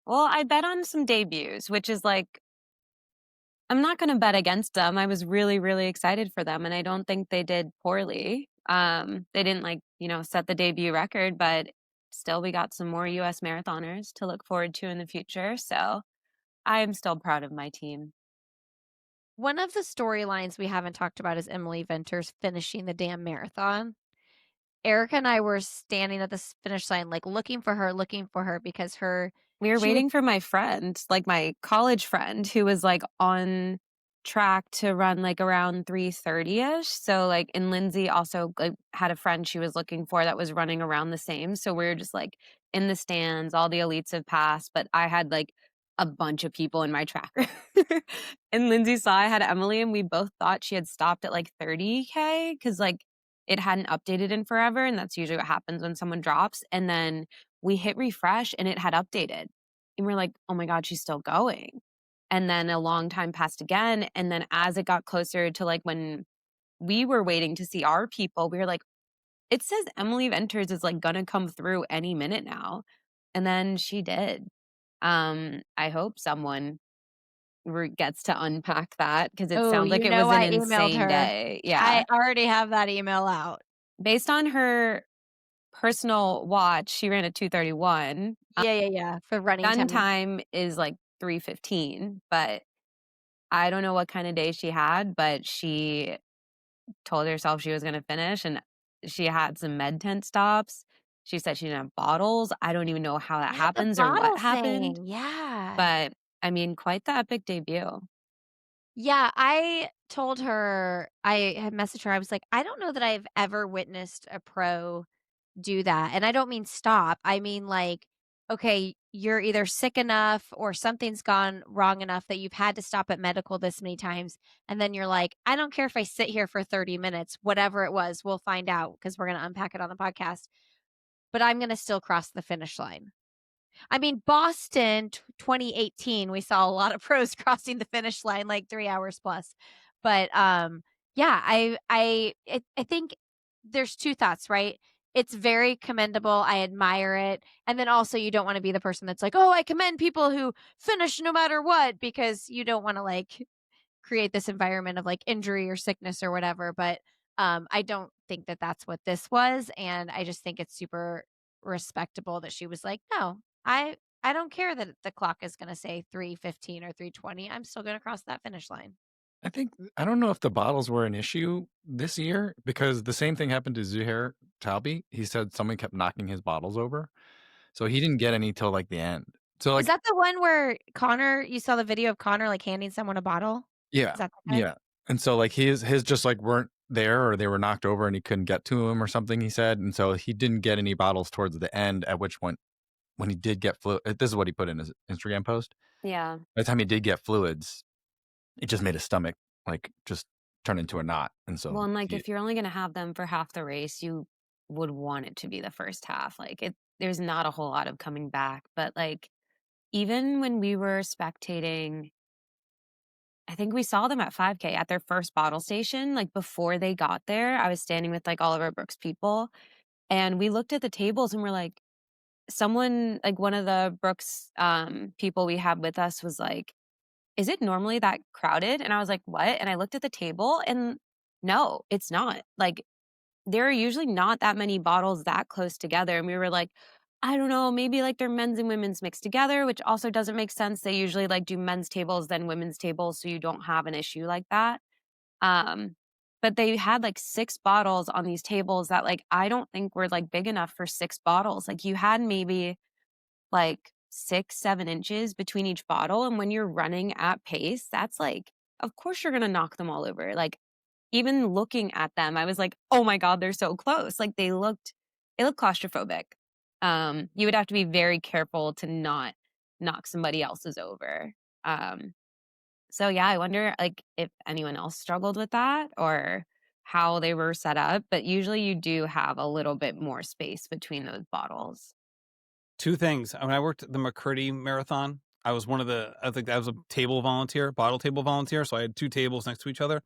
Well, I bet on some debuts, which is like, I'm not going to bet against them. I was really, really excited for them, and I don't think they did poorly. They didn't set the debut record, but still we got some more US marathoners to look forward to in the future. So I am still proud of my team. One of the storylines we haven't talked about is Emily Venters finishing the damn marathon. Erica and I were standing at the finish line, like looking for her because we were waiting for my friend, like my college friend, who was like on track to run like around 3:30ish. So like, and Lindsey also like had a friend she was looking for that was running around the same. So we were just like in the stands. All the elites have passed, but I had like a bunch of people in my tracker. And Lindsey saw I had Emily, and we both thought she had stopped at like 30K because like it hadn't updated in forever, and that's usually what happens when someone drops. And then we hit refresh and it had updated. And we're like, oh my God, she's still going. And then a long time passed again. And then as it got closer to like when we were waiting to see our people, we were like, it says Emily Venters is like gonna come through any minute now. And then she did. I hope someone gets to unpack that because it sounds like it was an insane day. Yeah. I already have that email out. Based on her personal watch, she ran a 2:31. Yeah. For running Gun time is like 3:15, but I don't know what kind of day she had, but she told herself she was going to finish, and she had some med tent stops. She said she didn't have bottles. I don't even know how that happens or what happened. Yeah. But I mean, quite the epic debut. Yeah, I told her, I had messaged her, I was like, I don't know that I've ever witnessed a pro do that. And I don't mean stop. I mean like, okay, you're either sick enough or something's gone wrong enough that you've had to stop at medical this many times. And then you're like, I don't care if I sit here for 30 minutes, whatever it was, we'll find out because we're going to unpack it on the podcast. But I'm going to still cross the finish line. I mean, Boston 2018, we saw a lot of pros crossing the finish line like 3 hours plus. But yeah, I think there's two thoughts, right? It's very commendable. I admire it. And then also you don't want to be the person that's like, oh, I commend people who finish no matter what, because you don't want to like create this environment of like injury or sickness or whatever. But I don't think that that's what this was. And I just think it's super respectable that she was like, no, I don't care that the clock is going to say 3:15 or 3:20. I'm still going to cross that finish line. I don't know if the bottles were an issue this year because the same thing happened to Zuhair Talbi. He said someone kept knocking his bottles over. So he didn't get any till like the end. So Is like that the one where Connor, you saw the video of Connor like handing someone a bottle? yeah, Is that the guy? yeah. And so like his just like weren't there or they were knocked over and he couldn't get to him or something, he said. And so he didn't get any bottles towards the end, at which point when he did get this is what he put in his Instagram post. Yeah. By the time he did get fluids, it just made his stomach like just turn into a knot. And so Well, and like if you're only gonna have them for half the race, you would want it to be the first half. Like there's not a whole lot of coming back. But like even when we were spectating, I think we saw them at 5K at their first bottle station. Like before they got there, I was standing with like Oliver Brooks people, and we looked at the tables and we're like, someone like one of the Brooks people we had with us was like, is it normally that crowded? And I was like, what? And I looked at the table and no, it's not. Like there are usually not that many bottles that close together. And we were like, I don't know, maybe like they're men's and women's mixed together, which also doesn't make sense. They usually like do men's tables, then women's tables, so you don't have an issue like that. Um, but they had like 6 bottles on these tables that like I don't think were like big enough for 6 bottles. Like you had maybe like 6, 7 inches between each bottle. And when you're running at pace, that's like, of course you're gonna knock them all over. Like even looking at them, I was like, oh my God, they're so close. Like it looked claustrophobic. You would have to be very careful to not knock somebody else's over. So yeah, I wonder like if anyone else struggled with that or how they were set up. But usually you do have a little bit more space between those bottles. 2 things. When I worked at the McCurdy Marathon, I think I was a bottle table volunteer. So I had 2 tables next to each other.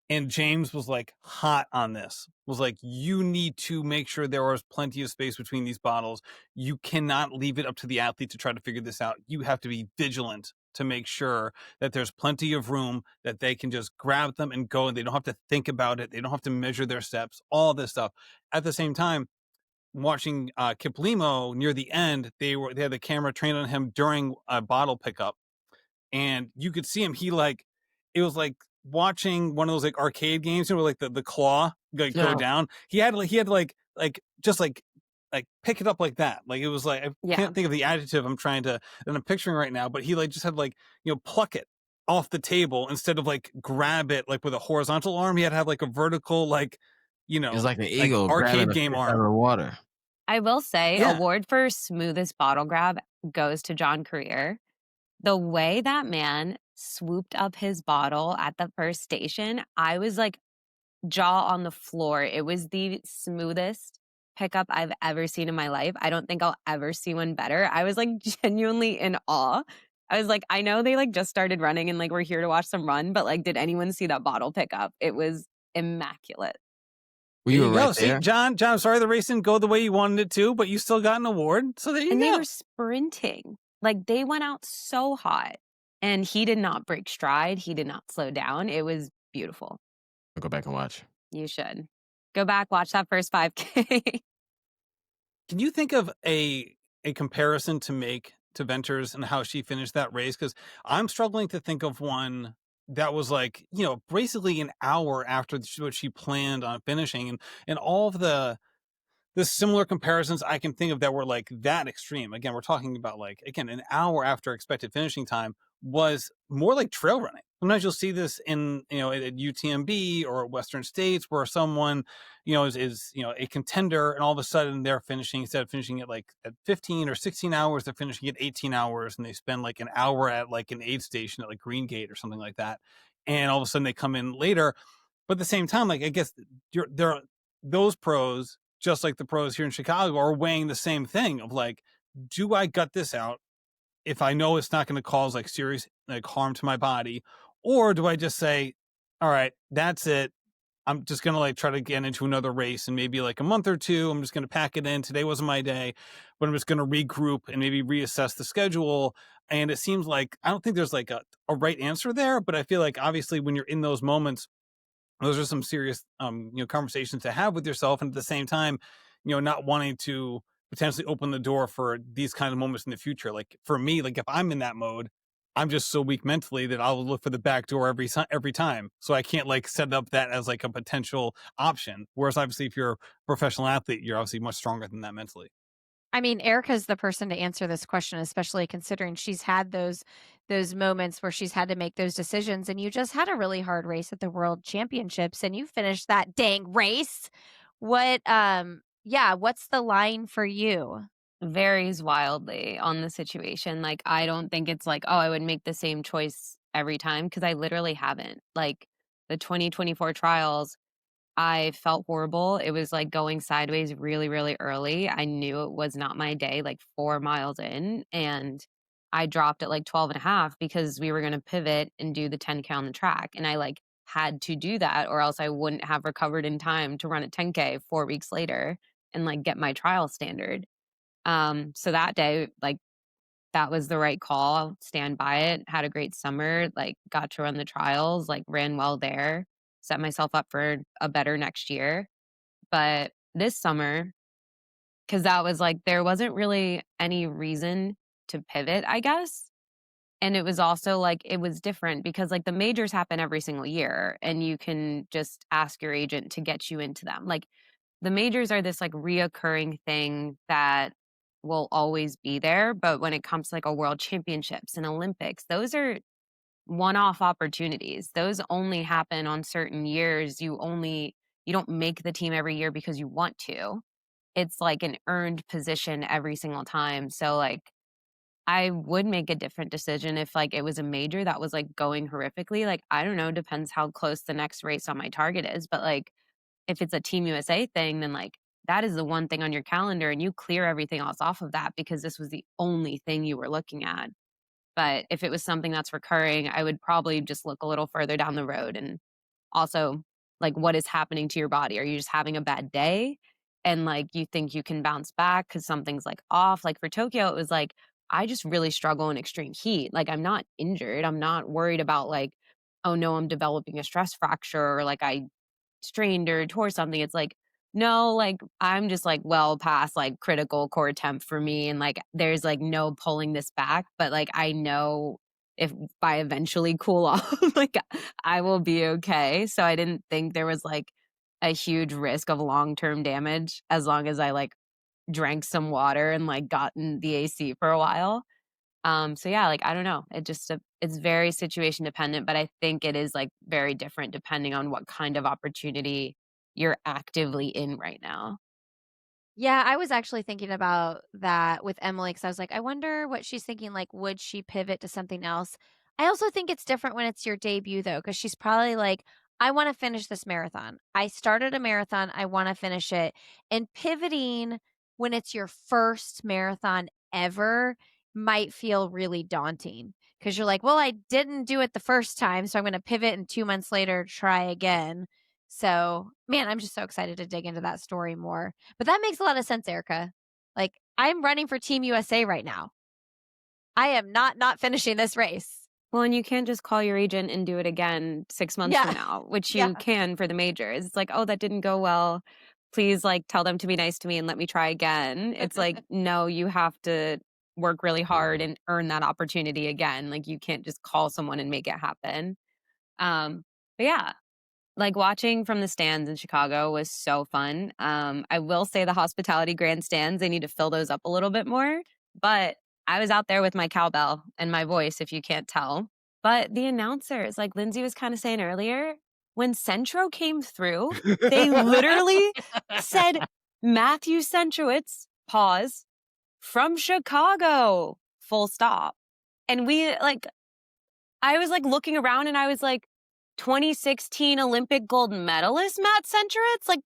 And James was like hot on this, was like, you need to make sure there is plenty of space between these bottles. You cannot leave it up to the athlete to try to figure this out. You have to be vigilant to make sure that there's plenty of room, that they can just grab them and go, and they don't have to think about it. They don't have to measure their steps, all this stuff. At the same time, watching Kiplimo near the end, they had the camera trained on him during a bottle pickup, and you could see him. It was like watching one of those like arcade games, where like the claw go Yeah. down. He had like just like pick it up like that. Like it was like I Yeah. can't think of the adjective that I'm picturing right now, but he like just had like pluck it off the table instead of like grab it like with a horizontal arm. He had to have like a vertical It was like an eagle arcade grabbing a game fish out arm. of the water. I will say, Yeah. award for smoothest bottle grab goes to John Career. The way that man swooped up his bottle at the first station, I was like jaw on the floor. It was the smoothest pickup I've ever seen in my life. I don't think I'll ever see one better. I was like genuinely in awe. I was like, I know they like just started running and like we're here to watch them run, but like, did anyone see that bottle pickup? It was immaculate. Were There you you right go. See, there? John, I'm sorry the race didn't go the way you wanted it to, but you still got an award. So there you And they go. were sprinting. Like they went out so hot. And he did not break stride. He did not slow down. It was beautiful. I'll go back and watch. You should. Go back, watch that first 5K. Can you think of a comparison to make to Venters and how she finished that race? Because I'm struggling to think of one that was like, basically an hour after what she planned on finishing, and all of the similar comparisons I can think of that were like that extreme. Again, we're talking about like, again, an hour after expected finishing time was more like trail running. Sometimes you'll see this in, at UTMB or Western States where someone, is a contender, and all of a sudden they're finishing, instead of finishing it like at 15 or 16 hours, they're finishing at 18 hours, and they spend like an hour at like an aid station at like Green Gate or something like that. And all of a sudden they come in later. But at the same time, like, I guess those pros, just like the pros here in Chicago, are weighing the same thing of like, do I gut this out if I know it's not going to cause like serious like harm to my body? Or do I just say, all right, that's it. I'm just going to like try to get into another race, and maybe like a month or 2, I'm just going to pack it in. Today wasn't my day, but I'm just going to regroup and maybe reassess the schedule. And it seems like, I don't think there's like a right answer there, but I feel like obviously when you're in those moments, those are some serious, conversations to have with yourself. And at the same time, not wanting to potentially open the door for these kind of moments in the future. Like for me, like if I'm in that mode, I'm just so weak mentally that I'll look for the back door every time. So I can't like set up that as like a potential option. Whereas obviously if you're a professional athlete, you're obviously much stronger than that mentally. I mean, Erica's the person to answer this question, especially considering she's had those moments where she's had to make those decisions, and you just had a really hard race at the World Championships, and you finished that dang race. What's the line for you? Varies wildly on the situation. Like, I don't think it's like, oh, I would make the same choice every time because I literally haven't. Like, the 2024 trials, I felt horrible. It was like going sideways really, really early. I knew it was not my day, like 4 miles in. And I dropped at like 12 and a half because we were going to pivot and do the 10K on the track. And I like had to do that or else I wouldn't have recovered in time to run a 10K 4 weeks later and like get my trial standard. So that day, like that was the right call. I'll stand by it. Had a great summer, like got to run the trials, like ran well there, set myself up for a better next year. But this summer, because that was like, there wasn't really any reason to pivot, I guess. And it was also like, it was different because like the majors happen every single year and you can just ask your agent to get you into them. Like the majors are this like reoccurring thing that will always be there. But when it comes to like a world championships and Olympics, those are one-off opportunities. Those only happen on certain years. You don't make the team every year because you want to. It's like an earned position every single time. So like I would make a different decision if like it was a major that was like going horrifically. Like I don't know, depends how close the next race on my target is, but like if it's a Team USA thing, then like that is the one thing on your calendar and you clear everything else off of that because this was the only thing you were looking at. But if it was something that's recurring, I would probably just look a little further down the road and also like what is happening to your body. Are you just having a bad day and like you think you can bounce back because something's like off? Like for Tokyo, it was like I just really struggle in extreme heat. Like I'm not injured. I'm not worried about like, oh no, I'm developing a stress fracture or like I strained or tore something. It's like, no, like I'm just like well past like critical core temp for me. And like there's like no pulling this back. But like I know if I eventually cool off, like I will be okay. So I didn't think there was like a huge risk of long-term damage as long as I like drank some water and like got in the AC for a while. So yeah, like I don't know. It's very situation dependent, but I think it is like very different depending on what kind of opportunity you're actively in right now. Yeah, I was actually thinking about that with Emily because I was like, I wonder what she's thinking. Like, would she pivot to something else? I also think it's different when it's your debut, though, because she's probably like, I want to finish this marathon. I started a marathon. I want to finish it. And pivoting when it's your first marathon ever might feel really daunting because you're like, well, I didn't do it the first time. So I'm going to pivot and 2 months later try again. So, man, I'm just so excited to dig into that story more. But that makes a lot of sense, Erica. Like, I'm running for Team USA right now. I am not finishing this race. Well, and you can't just call your agent and do it again 6 months from now, which you can for the majors. It's like, oh, that didn't go well. Please, like, tell them to be nice to me and let me try again. It's like, no, you have to work really hard and earn that opportunity again. Like, you can't just call someone and make it happen. But yeah, like watching from the stands in Chicago was so fun. I will say the hospitality grandstands, they need to fill those up a little bit more. But I was out there with my cowbell and my voice, if you can't tell. But the announcers, like Lindsey was kind of saying earlier, when Centro came through, they literally said Matthew Centrowitz, pause, from Chicago, full stop. And I was like looking around and I was like, 2016 Olympic gold medalist Matt Centrowitz? Like,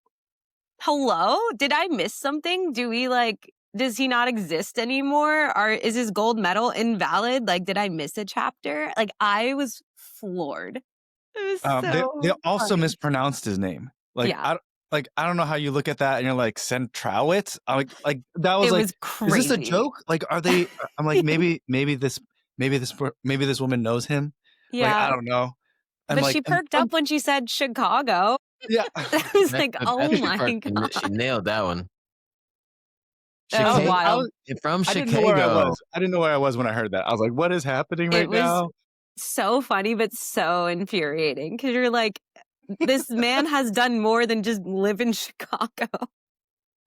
hello? Did I miss something? Does he not exist anymore? Or is his gold medal invalid? Like, did I miss a chapter? Like, I was floored. It was They also funny. mispronounced his name. Like, Yeah. I don't know how you look at that and you're like, Centrowitz? Like that was It like, was crazy. is this a joke? Like, are they? I'm like, maybe this woman knows him. Yeah. Like, I don't know. And But like, she perked up when she said Chicago. yeah. I was like, oh my God. She nailed that one. That was Chicago, wild. from I didn't know where I Chicago. was. I didn't know where I was when I heard that. I was like, what is happening right It was now? so funny, but so infuriating because you're like, this man has done more than just live in Chicago.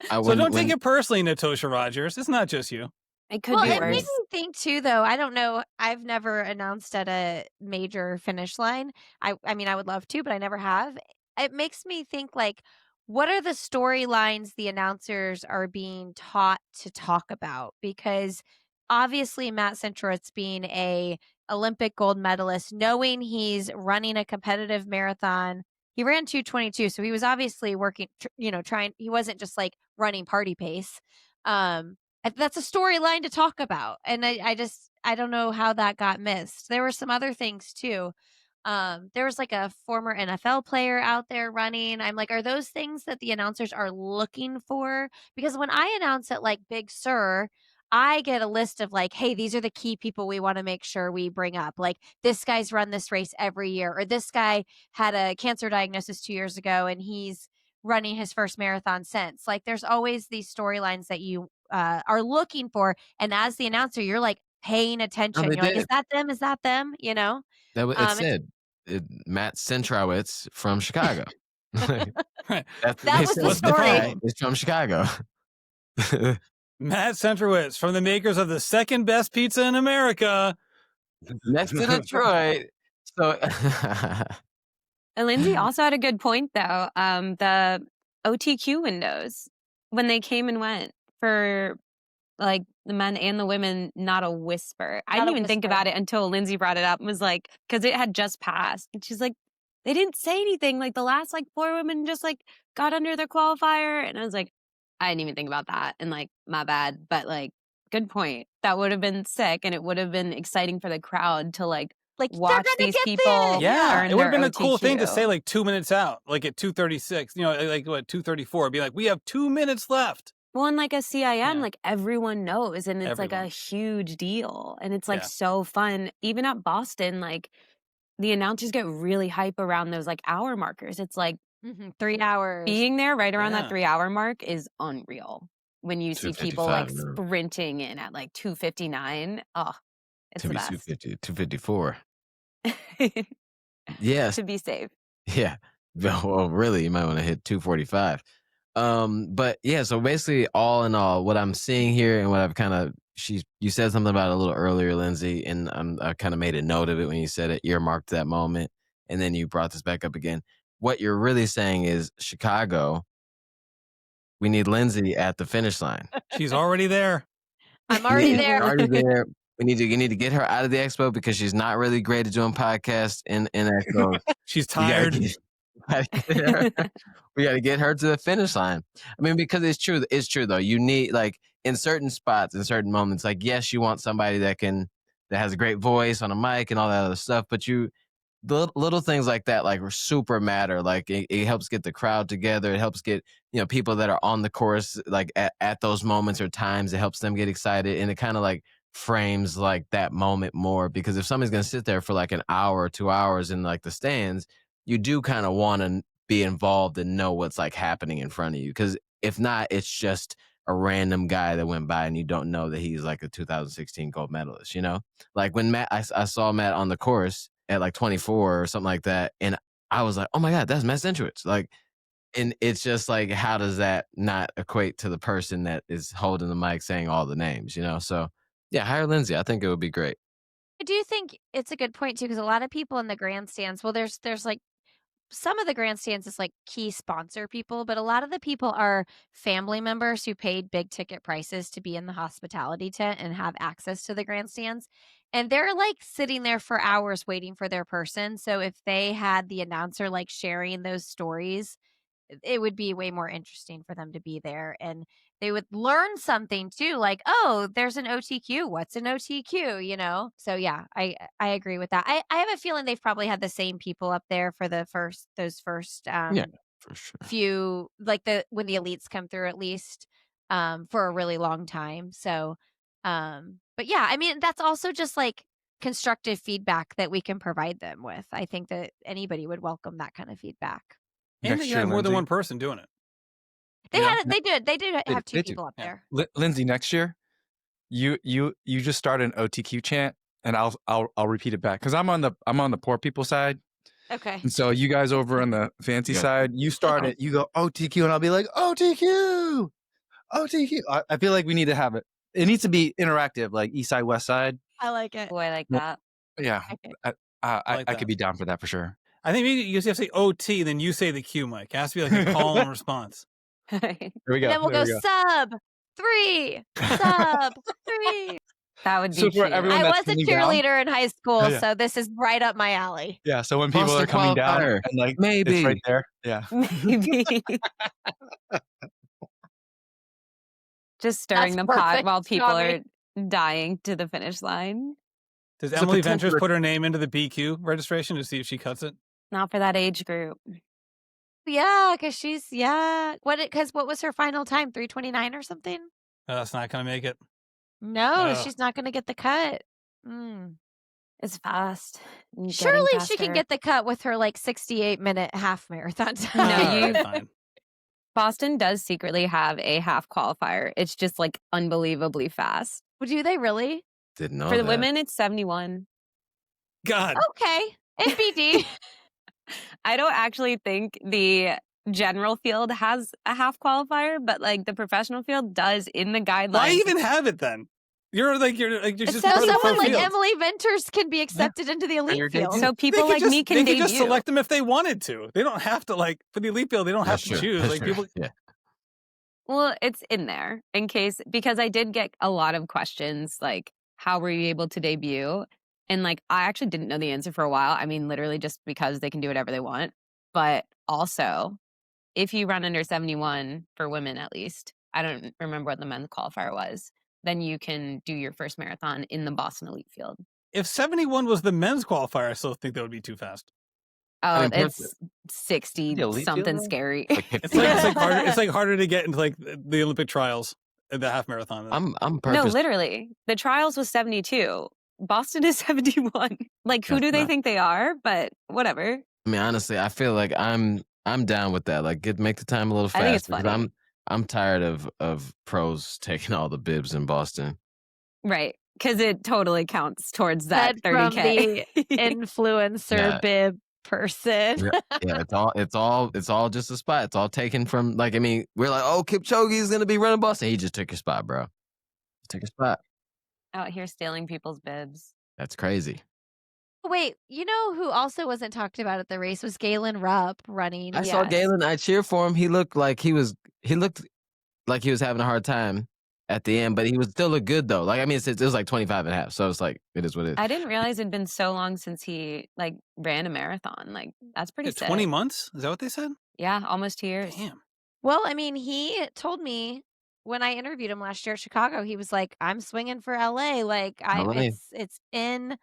So don't take it personally, Natosha Rogers. It's not just you. It could Well, be it made worse. me think too, though. I don't know. I've never announced at a major finish line. I mean, I would love to, but I never have. It makes me think like, what are the storylines the announcers are being taught to talk about? Because obviously, Matt Centrowitz being a Olympic gold medalist, knowing he's running a competitive marathon, he ran 2:22, so he was obviously working. Trying. He wasn't just like running party pace. That's a storyline to talk about, and I don't know how that got missed. There were some other things too. There was like a former NFL player out there running. I'm like, are those things that the announcers are looking for? Because when I announce it like Big Sur, I get a list of like, hey, these are the key people we want to make sure we bring up. Like, this guy's run this race every year, or this guy had a cancer diagnosis 2 years ago and he's running his first marathon since. Like, there's always these storylines that you are looking for. And as the announcer, you're like paying attention. they You're like, is did. that them? Is that them? You know? That it It's said Matt Centrowitz from Chicago. Right. That was the "This story." guy is from Chicago. Matt Centrowitz from the makers of the second best pizza in America. Next to Detroit. So And Lindsey also had a good point, though. The OTQ windows, when they came and went for like the men and the women, not a whisper. I Not a didn't even think whisper. about it until Lindsey brought it up and was like, because it had just passed. And she's like, they didn't say anything. Like the last like 4 women just like got under their qualifier. And I was like, I didn't even think about that. And like, my bad. But like, good point. That would have been sick. And it would have been exciting for the crowd to like Like, they're watch gonna these get people. this! Yeah, earn it would have their been a cool thing to OTQ. say like 2 minutes out, like at 2:36. Like what 2:34. Be like, we have 2 minutes left. Well, and like a CIM, Yeah. like everyone knows, and it's like a Everyone. huge deal, and it's like Yeah. so fun. Even at Boston, like the announcers get really hype around those like hour markers. It's like 3 hours. being there right around that Yeah. 3-hour mark is unreal. When you see people like 2:55 now. sprinting in at like 2:59, oh, it's to the be best. 250, 254. Yes. To be safe. Yeah. Well, really, you might want to hit 245. But yeah, so basically, all in all, what I'm seeing here and what I've kind of you said something about it a little earlier, Lindsey, and I kind of made a note of it when you said it, earmarked that moment, and then you brought this back up again. What you're really saying is Chicago. We need Lindsey at the finish line. She's already there. I'm already She's there. already there. You need to get her out of the expo because she's not really great at doing podcasts in expo. She's We gotta tired. we got to get her to the finish line. I mean, because it's true. It's true though. You need like in certain spots, in certain moments, like yes, you want somebody that has a great voice on a mic and all that other stuff. But the little things like that, like super matter. Like it helps get the crowd together. It helps get people that are on the course like at those moments or times. It helps them get excited, and it kind of like frames like that moment more. Because if somebody's gonna sit there for like an hour or 2 hours in like the stands, you do kind of want to be involved and know what's like happening in front of you. Because if not, it's just a random guy that went by and you don't know that he's like a 2016 gold medalist. Like when I saw Matt on the course at like 24 or something like that, and I was like, oh my god, that's Matt Centrowitz. Like, and it's just like, how does that not equate to the person that is holding the mic saying all the names? So yeah, hire Lindsey. I think it would be great. I do think it's a good point too, because a lot of people in the grandstands, well, there's like some of the grandstands is like key sponsor people, but a lot of the people are family members who paid big ticket prices to be in the hospitality tent and have access to the grandstands. And they're like sitting there for hours waiting for their person. So if they had the announcer like sharing those stories, it would be way more interesting for them to be there, and they would learn something too, like, oh, there's an OTQ. What's an OTQ? So yeah, I agree with that. I have a feeling they've probably had the same people up there for those first Yeah, for sure. few, like when the elites come through, at least for a really long time. So but yeah, I mean, that's also just like constructive feedback that we can provide them with. I think that anybody would welcome that kind of feedback. And Next you year, have more than Lindsey. one person doing it. They you know? had it. They did have two They do. people up Yeah. there. Lindsey, next year, you just start an OTQ chant, and I'll repeat it back because I'm on the poor people side, Okay. and so you guys over on the fancy Yeah. side, you start it. You go OTQ, and I'll be like OTQ, OTQ. I feel like we need to have it. It needs to be interactive, like East Side, West Side. I like it. Oh, I like Well, that. Yeah, Okay. I like I could that. be down for that for sure. I think maybe you just have to say OT, then you say the Q, Mike. It has to be like a call and response. Here we go. And then we'll There go we sub 3, sub 3. That would be So for cute. everyone I that's was a coming down- cheerleader in high school, Yeah. so this is right up my alley. Yeah, so when people Boston are coming down qualifier. and like Maybe. it's right there. Yeah. Maybe. Just stirring That's the pot perfect, while people Tommy. are dying to the finish line. Does So Emily potentially- Ventures put her name into the BQ registration to see if she cuts it? Not for that age group. Yeah, because she's what was her final time? 3:29 or something? That's not going to make it. No, No. she's not going to get the cut. Mm. It's fast. and getting Surely she can faster. get the cut with her 68-minute half marathon time. No, All you- right, fine. Boston does secretly have a half qualifier. It's just like unbelievably fast. Do they really? Didn't know For the that. women, it's 71. God. Okay. NBD. I don't actually think the general field has a half qualifier, but like the professional field does in the guidelines. Why even have it then? You're just So part of the someone pro like field. Emily Venters can be accepted into the your elite field. debut. So They people could like just, me can they debut. could just select them if they wanted to. They don't have to for the elite field. They don't have That's to true. choose. That's Like true. people. Yeah. Well, it's in there in case, because I did get a lot of questions like, how were you able to debut? And like, I actually didn't know the answer for a while. I mean, literally just because they can do whatever they want. But also, if you run under 71 for women, at least, I don't remember what the men's qualifier was, then you can do your first marathon in the Boston elite field. If 71 was the men's qualifier, I still think that would be too fast. Oh, mean, it's 60 The elite field, something though? scary. It's like harder. It's like harder to get into like the Olympic trials, the half marathon. I'm No, purpose. literally. The trials was 72. Boston is 71. Like, who That's do they not- think they are? But whatever. I mean, honestly, I feel like I'm down with that. Like, make the time a little I think it's faster. 'Cause funny. I'm tired of pros taking all the bibs in Boston. Right. Because it totally counts towards that Said from 30K. influencer Yeah. bib person. Yeah, it's all just a spot. It's all taken from, like, I mean, we're like, oh, Kipchoge is gonna be running Boston. He just took your spot, bro. Just took your spot. Out here stealing people's bibs. That's crazy. Wait, you know who also wasn't talked about at the race was Galen Rupp running. I saw Yes. Galen. I cheered for him. He looked like he was having a hard time at the end, but he would still look good though. Like, I mean, it was like 25 and a half. So it's like, it is what it is. I didn't realize it'd been so long since he like ran a marathon. Like, that's pretty sick. 20 months? Is that what they said? Yeah, almost 2 years. Damn. Well, I mean, he told me when I interviewed him last year at Chicago, he was like, "I'm swinging for LA. Like, LA. it's in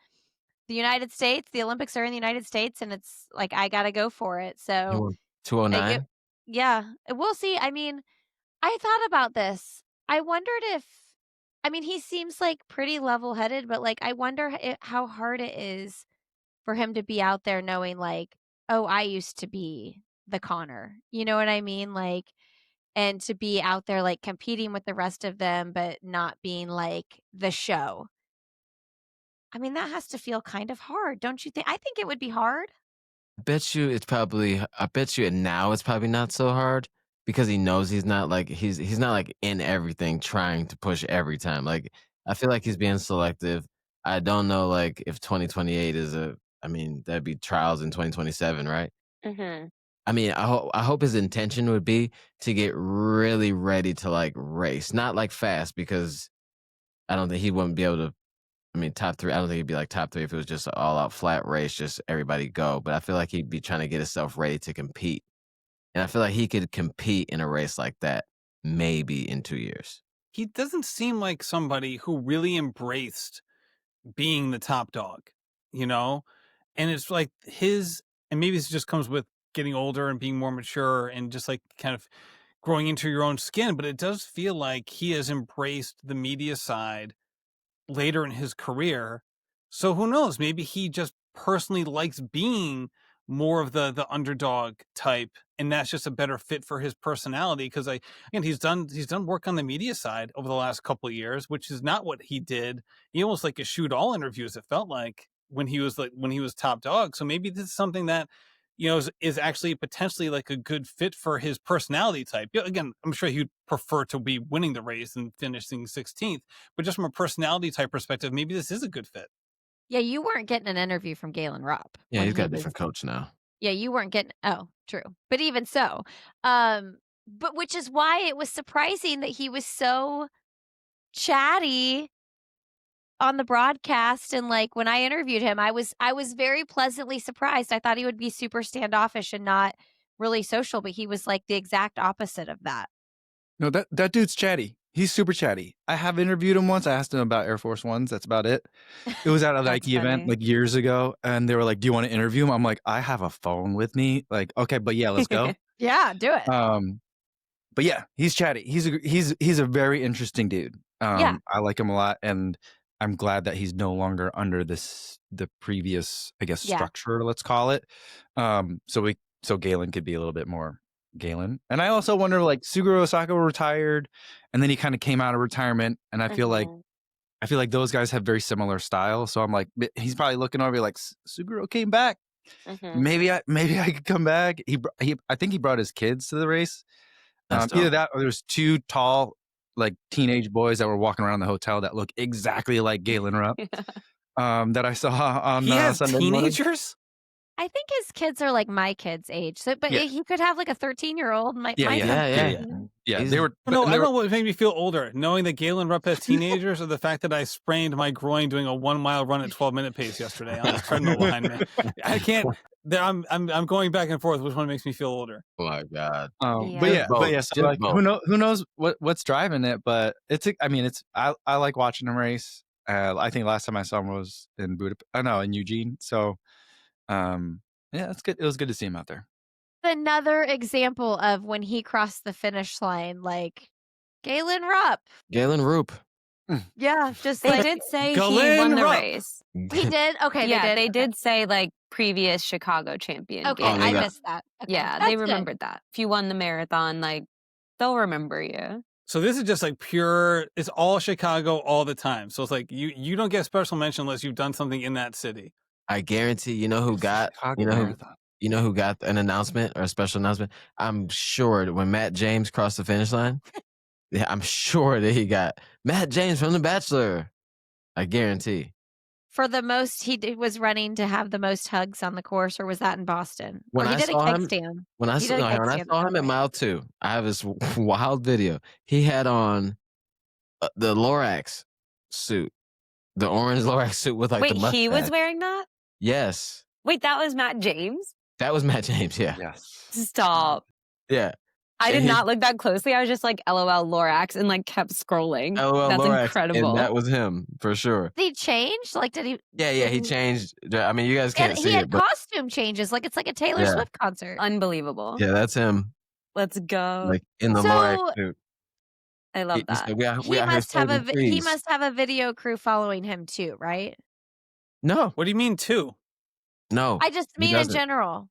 the United States. The Olympics are in the United States, and it's like I got to go for it." He So, won 209. yeah, we'll see. I mean, I thought about this. I wondered if, I mean, he seems like pretty level-headed, but like, I wonder how hard it is for him to be out there knowing like, oh, I used to be the Conner. You know what I mean? Like, and to be out there like competing with the rest of them, but not being like the show. I mean, that has to feel kind of hard, don't you think? I think it would be hard. I bet you now it's probably not so hard because he knows he's not like in everything trying to push every time. Like, I feel like he's being selective. I don't know like if 2028 I mean, that'd be trials in 2027, right? Mm-hmm. I mean, I hope his intention would be to get really ready to like race, not like fast, because I don't think he wouldn't be able to. I mean, top three. I don't think he'd be like top three if it was just an all out flat race, just everybody go. But I feel like he'd be trying to get himself ready to compete, and I feel like he could compete in a race like that maybe in 2 years. He doesn't seem like somebody who really embraced being the top dog, you know? And it's like and maybe this just comes with getting older and being more mature and just like kind of growing into your own skin, but it does feel like he has embraced the media side later in his career. So who knows? Maybe he just personally likes being more of the underdog type, and that's just a better fit for his personality. Because again, he's done work on the media side over the last couple of years, which is not what he did. He almost like eschewed all interviews. It felt like when he was top dog. So maybe this is something that is actually potentially like a good fit for his personality type. Again, I'm sure he'd prefer to be winning the race and finishing 16th, but just from a personality type perspective, maybe this is a good fit. Yeah, you weren't getting an interview from Galen Rupp. Yeah, when he's got a was- different coach now. Yeah, you weren't getting. Oh, true. But even so, but which is why it was surprising that he was so chatty on the broadcast. And like when I interviewed him, I was very pleasantly surprised. I thought he would be super standoffish and not really social, but he was like the exact opposite of that. No, that dude's chatty. He's super chatty. I have interviewed him once. I asked him about Air Force Ones. That's about it. It was at a That's Nike event funny. like years ago, and they were like, "Do you want to interview him?" I'm like, "I have a phone with me." Like, okay, but yeah, let's go. Yeah, do it. But yeah, he's chatty. He's a very interesting dude. Yeah. I like him a lot, and I'm glad that he's no longer under the previous, I guess, Yeah. structure, let's call it. So Galen could be a little bit more Galen. And I also wonder, like, Suguru Osaka retired, and then he kind of came out of retirement, and I feel like those guys have very similar style. So I'm like, he's probably looking over like, Suguru came back. Maybe I could come back. I think he brought his kids to the race. That's Either dope. that or there's two tall, like, teenage boys that were walking around the hotel that look exactly like Galen Rupp that I saw on He has Sunday morning. teenagers. I think his kids are like my kids' age. So, but Yeah. he could have like a 13-year-old. Yeah. Yeah. They were. No, I they don't were- know what made me feel older, knowing that Galen Rupp has teenagers, or the fact that I sprained my groin doing a 1 mile run at 12-minute pace yesterday on this treadmill behind me. I can't. I'm going back and forth. Which one makes me feel older? Oh my God. Yeah. But yeah. So Just like, both. who knows what's driving it? But I like watching him race. I think last time I saw him was in Budapest. In Eugene. So, yeah, that's good. It was good to see him out there. Another example of when he crossed the finish line, like Galen Rupp. Galen Roop. Yeah, just They like did say he Galen won the Rupp. race. he did. Okay, Yeah, they did. say like previous Chicago champion. Okay, Oh, they I got- missed that. Okay, Yeah, that's they good. remembered that. If you won the marathon, like they'll remember you. So this is just like pure. It's all Chicago all the time. So it's like you don't get special mention unless you've done something in that city. I guarantee you know who got Chicago you know Marathon. who got an announcement or a special announcement? I'm sure that when Matt James crossed the finish line, yeah, I'm sure that he got Matt James from The Bachelor. I guarantee. For the most, was running to have the most hugs on the course, or was that in Boston? When Or he I did a saw keg him- stand. When I He saw did a keg him stand at Broadway. mile 2, I have this wild video. He had on the Lorax suit, the orange Lorax suit with like the Wait, mustache. he was wearing that? Yes, Wait, that was Matt James? that was Matt James. Yeah, Yes. Stop. yeah. I did And he- not look that closely. I was just like LOL Lorax and like kept scrolling. LOL That's Lorax, incredible. and that was him for sure. Did he change? Like, did he? Yeah, he changed. I mean, you guys And can't he see had it, but costume changes. Like it's like a Taylor Yeah. Swift concert. Unbelievable. yeah, that's him. Let's go. Like in the So, Lorax suit. I love He that. said, we out he here must have saving trees." he must have a video crew following him too, right? No, What do you mean two? no. I just he mean in doesn't. general.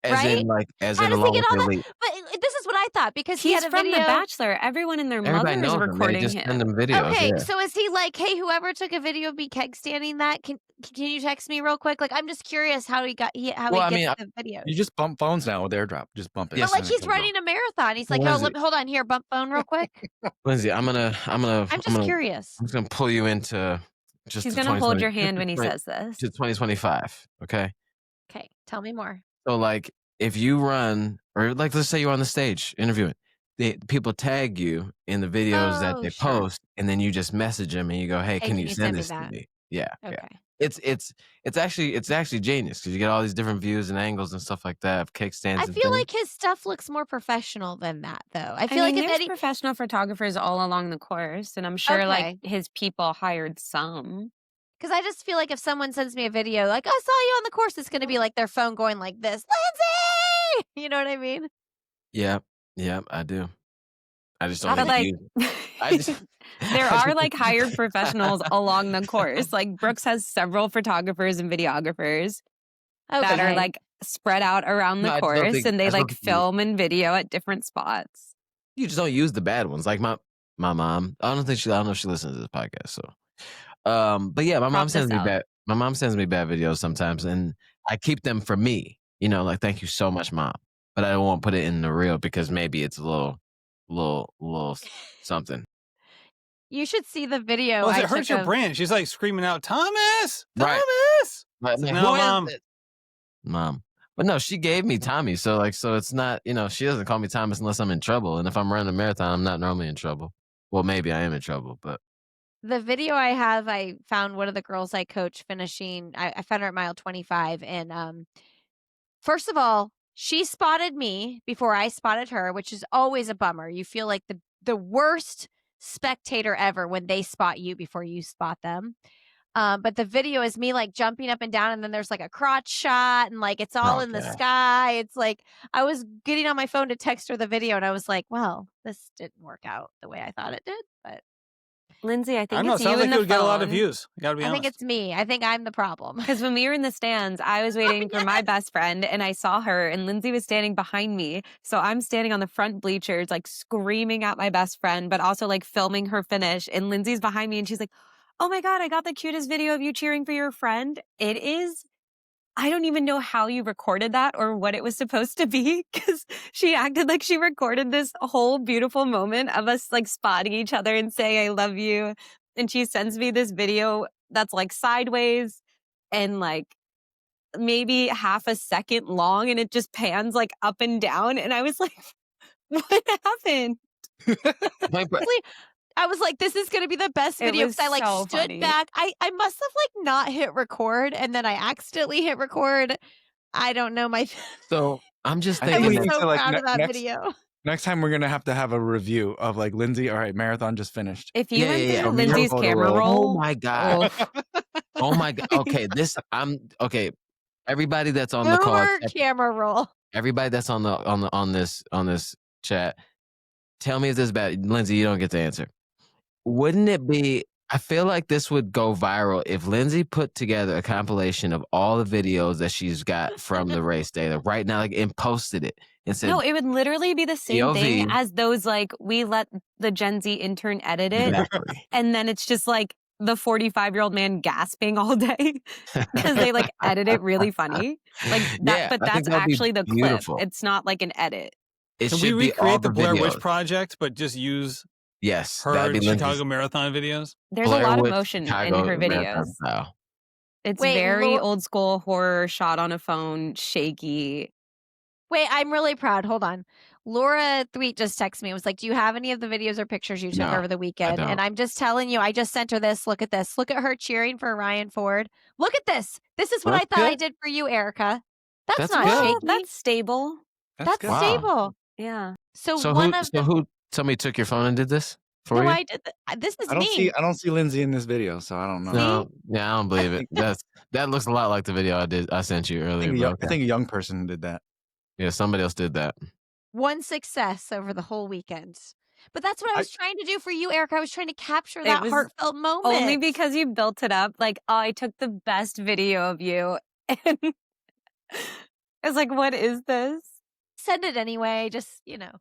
As right? in like as How in does he along get with all the that? elite. But this is what I thought because he He's had a from video. The Bachelor. Everyone and their Everybody mother is knows him. They recording just send him. him videos. Okay, Yeah. so is he like, hey, whoever took a video of me keg standing that, can you text me real quick? Like, I'm just curious how he Well, gets I mean, the video. You just bump phones now with AirDrop. Just bump it. Yes, But like and it he's goes off. running a marathon. He's like, Well, oh, Lindsay- hold on here, bump phone real quick. Lindsay, I'm I'm curious. just gonna pull you into just He's to going to hold 2020 your hand when he right, says this. to 2025. Okay. Okay, tell me more. So like if you run or like let's say you're on the stage interviewing, people tag you in the videos that Oh, they sure. post, and then you just message them and you go, "Hey, can you send me this to that? me?" Yeah, Okay. yeah. It's actually genius because you get all these different views and angles and stuff like that of cake stands. I and feel things. like his stuff looks more professional than that, though. I feel I mean, like if there's any, professional photographers all along the course, and I'm sure like his people hired some. because I just feel like if someone sends me a video, like I saw you on the course, it's going to be like their phone going like this, Lindsay. You know what I mean? Yeah, I do. I just don't But think like, I just there are like hired professionals along the course. Like Brooks has several photographers and videographers that are Okay. like spread out around the No, I just don't course, think- and they I just don't like think you- film and video at different spots. You just don't use the bad ones. Like my mom. I don't know if she listens to this podcast. So, but yeah, my mom Crop this sends me out. bad. My mom sends me bad videos sometimes, and I keep them for me. You know, like thank you so much, mom. But I don't want to put it in the reel because maybe it's a little something. You should see the video. Well, I it hurts took your of- brand. She's like screaming out, Thomas! Right. Thomas! But It's like, like, no, "Who is Mom. it?" Mom. But no, she gave me Tommy. So it's not, she doesn't call me Thomas unless I'm in trouble. And if I'm running a marathon, I'm not normally in trouble. Well, maybe I am in trouble, but The video I have, I found one of the girls I coach finishing. I found her at mile 25. And first of all, she spotted me before I spotted her, which is always a bummer. You feel like the worst spectator ever when they spot you before you spot them. But the video is me like jumping up and down, and then there's like a crotch shot, and like it's all in the Okay. sky. It's like I was getting on my phone to text her the video, and I was like, well, this didn't work out the way I thought it did. But Lindsay, I I think don't know. It it's you sounds like and it the would get a lot of phone. views. I gotta be I honest. think it's me. I think I'm the problem. Because when we were in the stands, I was waiting for my best friend and I saw her and Lindsay was standing behind me. So I'm standing on the front bleachers, like screaming at my best friend, but also like filming her finish. And Lindsay's behind me and she's like, oh my God, I got the cutest video of you cheering for your friend. It is, I don't even know how you recorded that or what it was supposed to be because she acted like she recorded this whole beautiful moment of us like spotting each other and saying, I love you. And she sends me this video that's like sideways and like maybe half a second long and it just pans like up and down. And I was like, what happened? I was like, this is going to be the best It video was because I like so stood funny. back. I must have like not hit record and then I accidentally hit record. I don't know my. So I'm just I I thinking think was we that need so to, like, proud of that next- video. Next time we're gonna have to have a review of like Lindsey. All right, marathon just finished. If you Yeah, went yeah, yeah. through From your Lindsay's photo camera roll. roll, oh my God. oh, Oh my God. Okay, okay. Everybody that's on the call, Boomer camera roll. everybody that's on this chat, tell me if this is bad. Lindsay, you don't get the answer. Wouldn't it be? I feel like this would go viral if Lindsay put together a compilation of all the videos that she's got from the race data right now, like, and posted it and said, no, it would literally be the same thing POV. as those like we let the Gen Z intern edit it. exactly. And then it's just like the 45-year-old man gasping all day because they like edit it really funny. Like that, Yeah, but I think that's that'd be actually the beautiful. clip. It's not like an edit. It Can should we be all recreate the the Blair Witch videos. Project, but just use Yes, her that'd be Chicago Lindsay's Marathon videos? There's Blair a lot Witch of motion Chicago in her Marathon videos. style. It's Wait, very Lord- old school horror shot on a phone, shaky. Wait, I'm really proud. Hold on. Laura Thweet just texted me. It was like, do you have any of the videos or pictures you took No, over the weekend? don't. And I'm just telling you, I just sent her this. Look at this. Look at her cheering for Ryan Ford. Look at this. This is what That's I thought I good. did for you, Erica. That's That's not good. Well, shaky. that's stable. That's good. Wow. stable. Yeah. So, So one of the who? Somebody took your phone and did this for no, you? I did. This is I don't me. I don't see Lindsey in this video, so I don't know. No, yeah, I don't believe it. That looks a lot like the video I sent you I earlier. think, but I okay. think a young person did that. Yeah, somebody else did that. One success over the whole weekend. But that's what I I- was trying to do for you, Erica. I was trying to capture It that was heartfelt moment. Only because you built it up. Like, oh, I took the best video of you. And I was like, what is this? Send it anyway. Just, you know.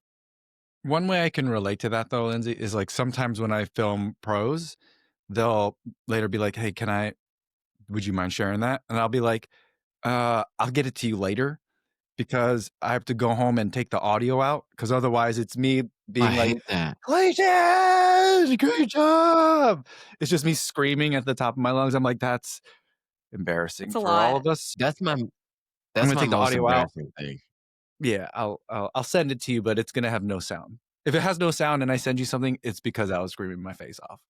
One way I can relate to that though, Lindsey, is like sometimes when I film pros, they'll later be like, "Hey, would you mind sharing that?" And I'll be like, "I'll get it to you later," because I have to go home and take the audio out, because otherwise it's me being I like, hate that. "Clayton, great job!" It's just me screaming at the top of my lungs. I'm like, that's embarrassing It's a for all lot. of us. That's my gonna take the most audio out. embarrassing thing. Yeah, I'll send it to you, but it's gonna have no sound. If it has no sound and I send you something, it's because I was screaming my face off.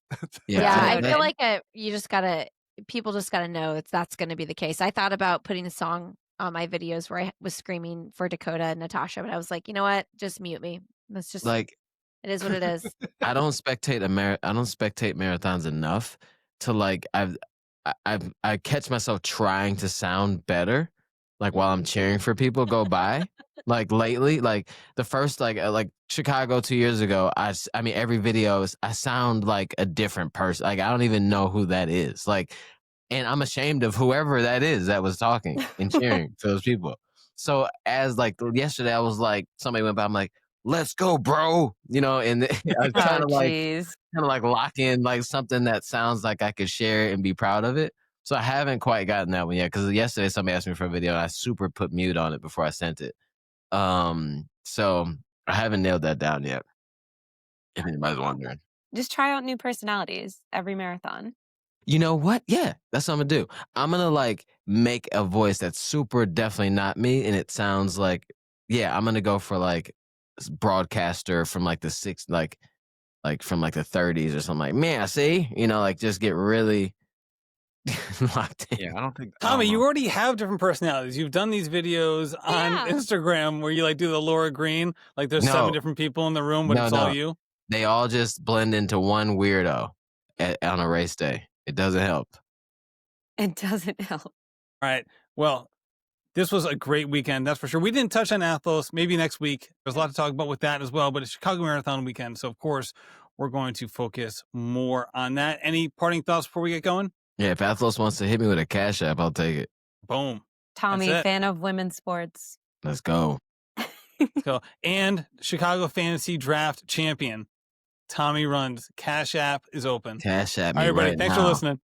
Yeah, I Noted. feel like you just gotta. People just gotta know that's going to be the case. I thought about putting a song on my videos where I was screaming for Dakota and Natasha, but I was like, you know what? Just mute me. That's just Like, it is what it is. I don't spectate marathons enough to like I catch myself trying to sound better, like while I'm cheering for people go by. Like lately, like the first like Chicago 2 years ago, I mean every video I sound like a different person. Like I don't even know who that is. Like, and I'm ashamed of whoever that is that was talking and cheering for those people. So as like yesterday, I was like, somebody went by, I'm like, let's go, bro. You know, and I was trying Oh, to like jeez. lock in like something that sounds like I could share and be proud of it. So I haven't quite gotten that one yet because yesterday somebody asked me for a video and I super put mute on it before I sent it. So I haven't nailed that down yet. If anybody's wondering. Just try out new personalities every marathon. You know what? Yeah, that's what I'm gonna do. I'm gonna like make a voice that's super definitely not me, and it sounds like, yeah, I'm gonna go for like broadcaster from like the from like the 30s or something. Like, man, I see, you know, like just get really locked in. Yeah, I don't think. Tommy, you already have different personalities. You've done these videos on Yeah. Instagram where you like do the Laura Green, like there's No. 7 different people in the room, but No, it's all no. you. They all just blend into one weirdo on a race day. It doesn't help. It doesn't help. All right. Well, this was a great weekend, that's for sure. We didn't touch on Athos. Maybe next week. There's a lot to talk about with that as well, but it's Chicago Marathon weekend. So, of course, we're going to focus more on that. Any parting thoughts before we get going? Yeah, if Athos wants to hit me with a cash app, I'll take it. Boom. Tommy, That's it. fan of women's sports. Let's go. So, and Chicago Fantasy Draft champion, Tommy runs. Cash App is open. Cash app All me right, everybody. right Thanks now. for listening.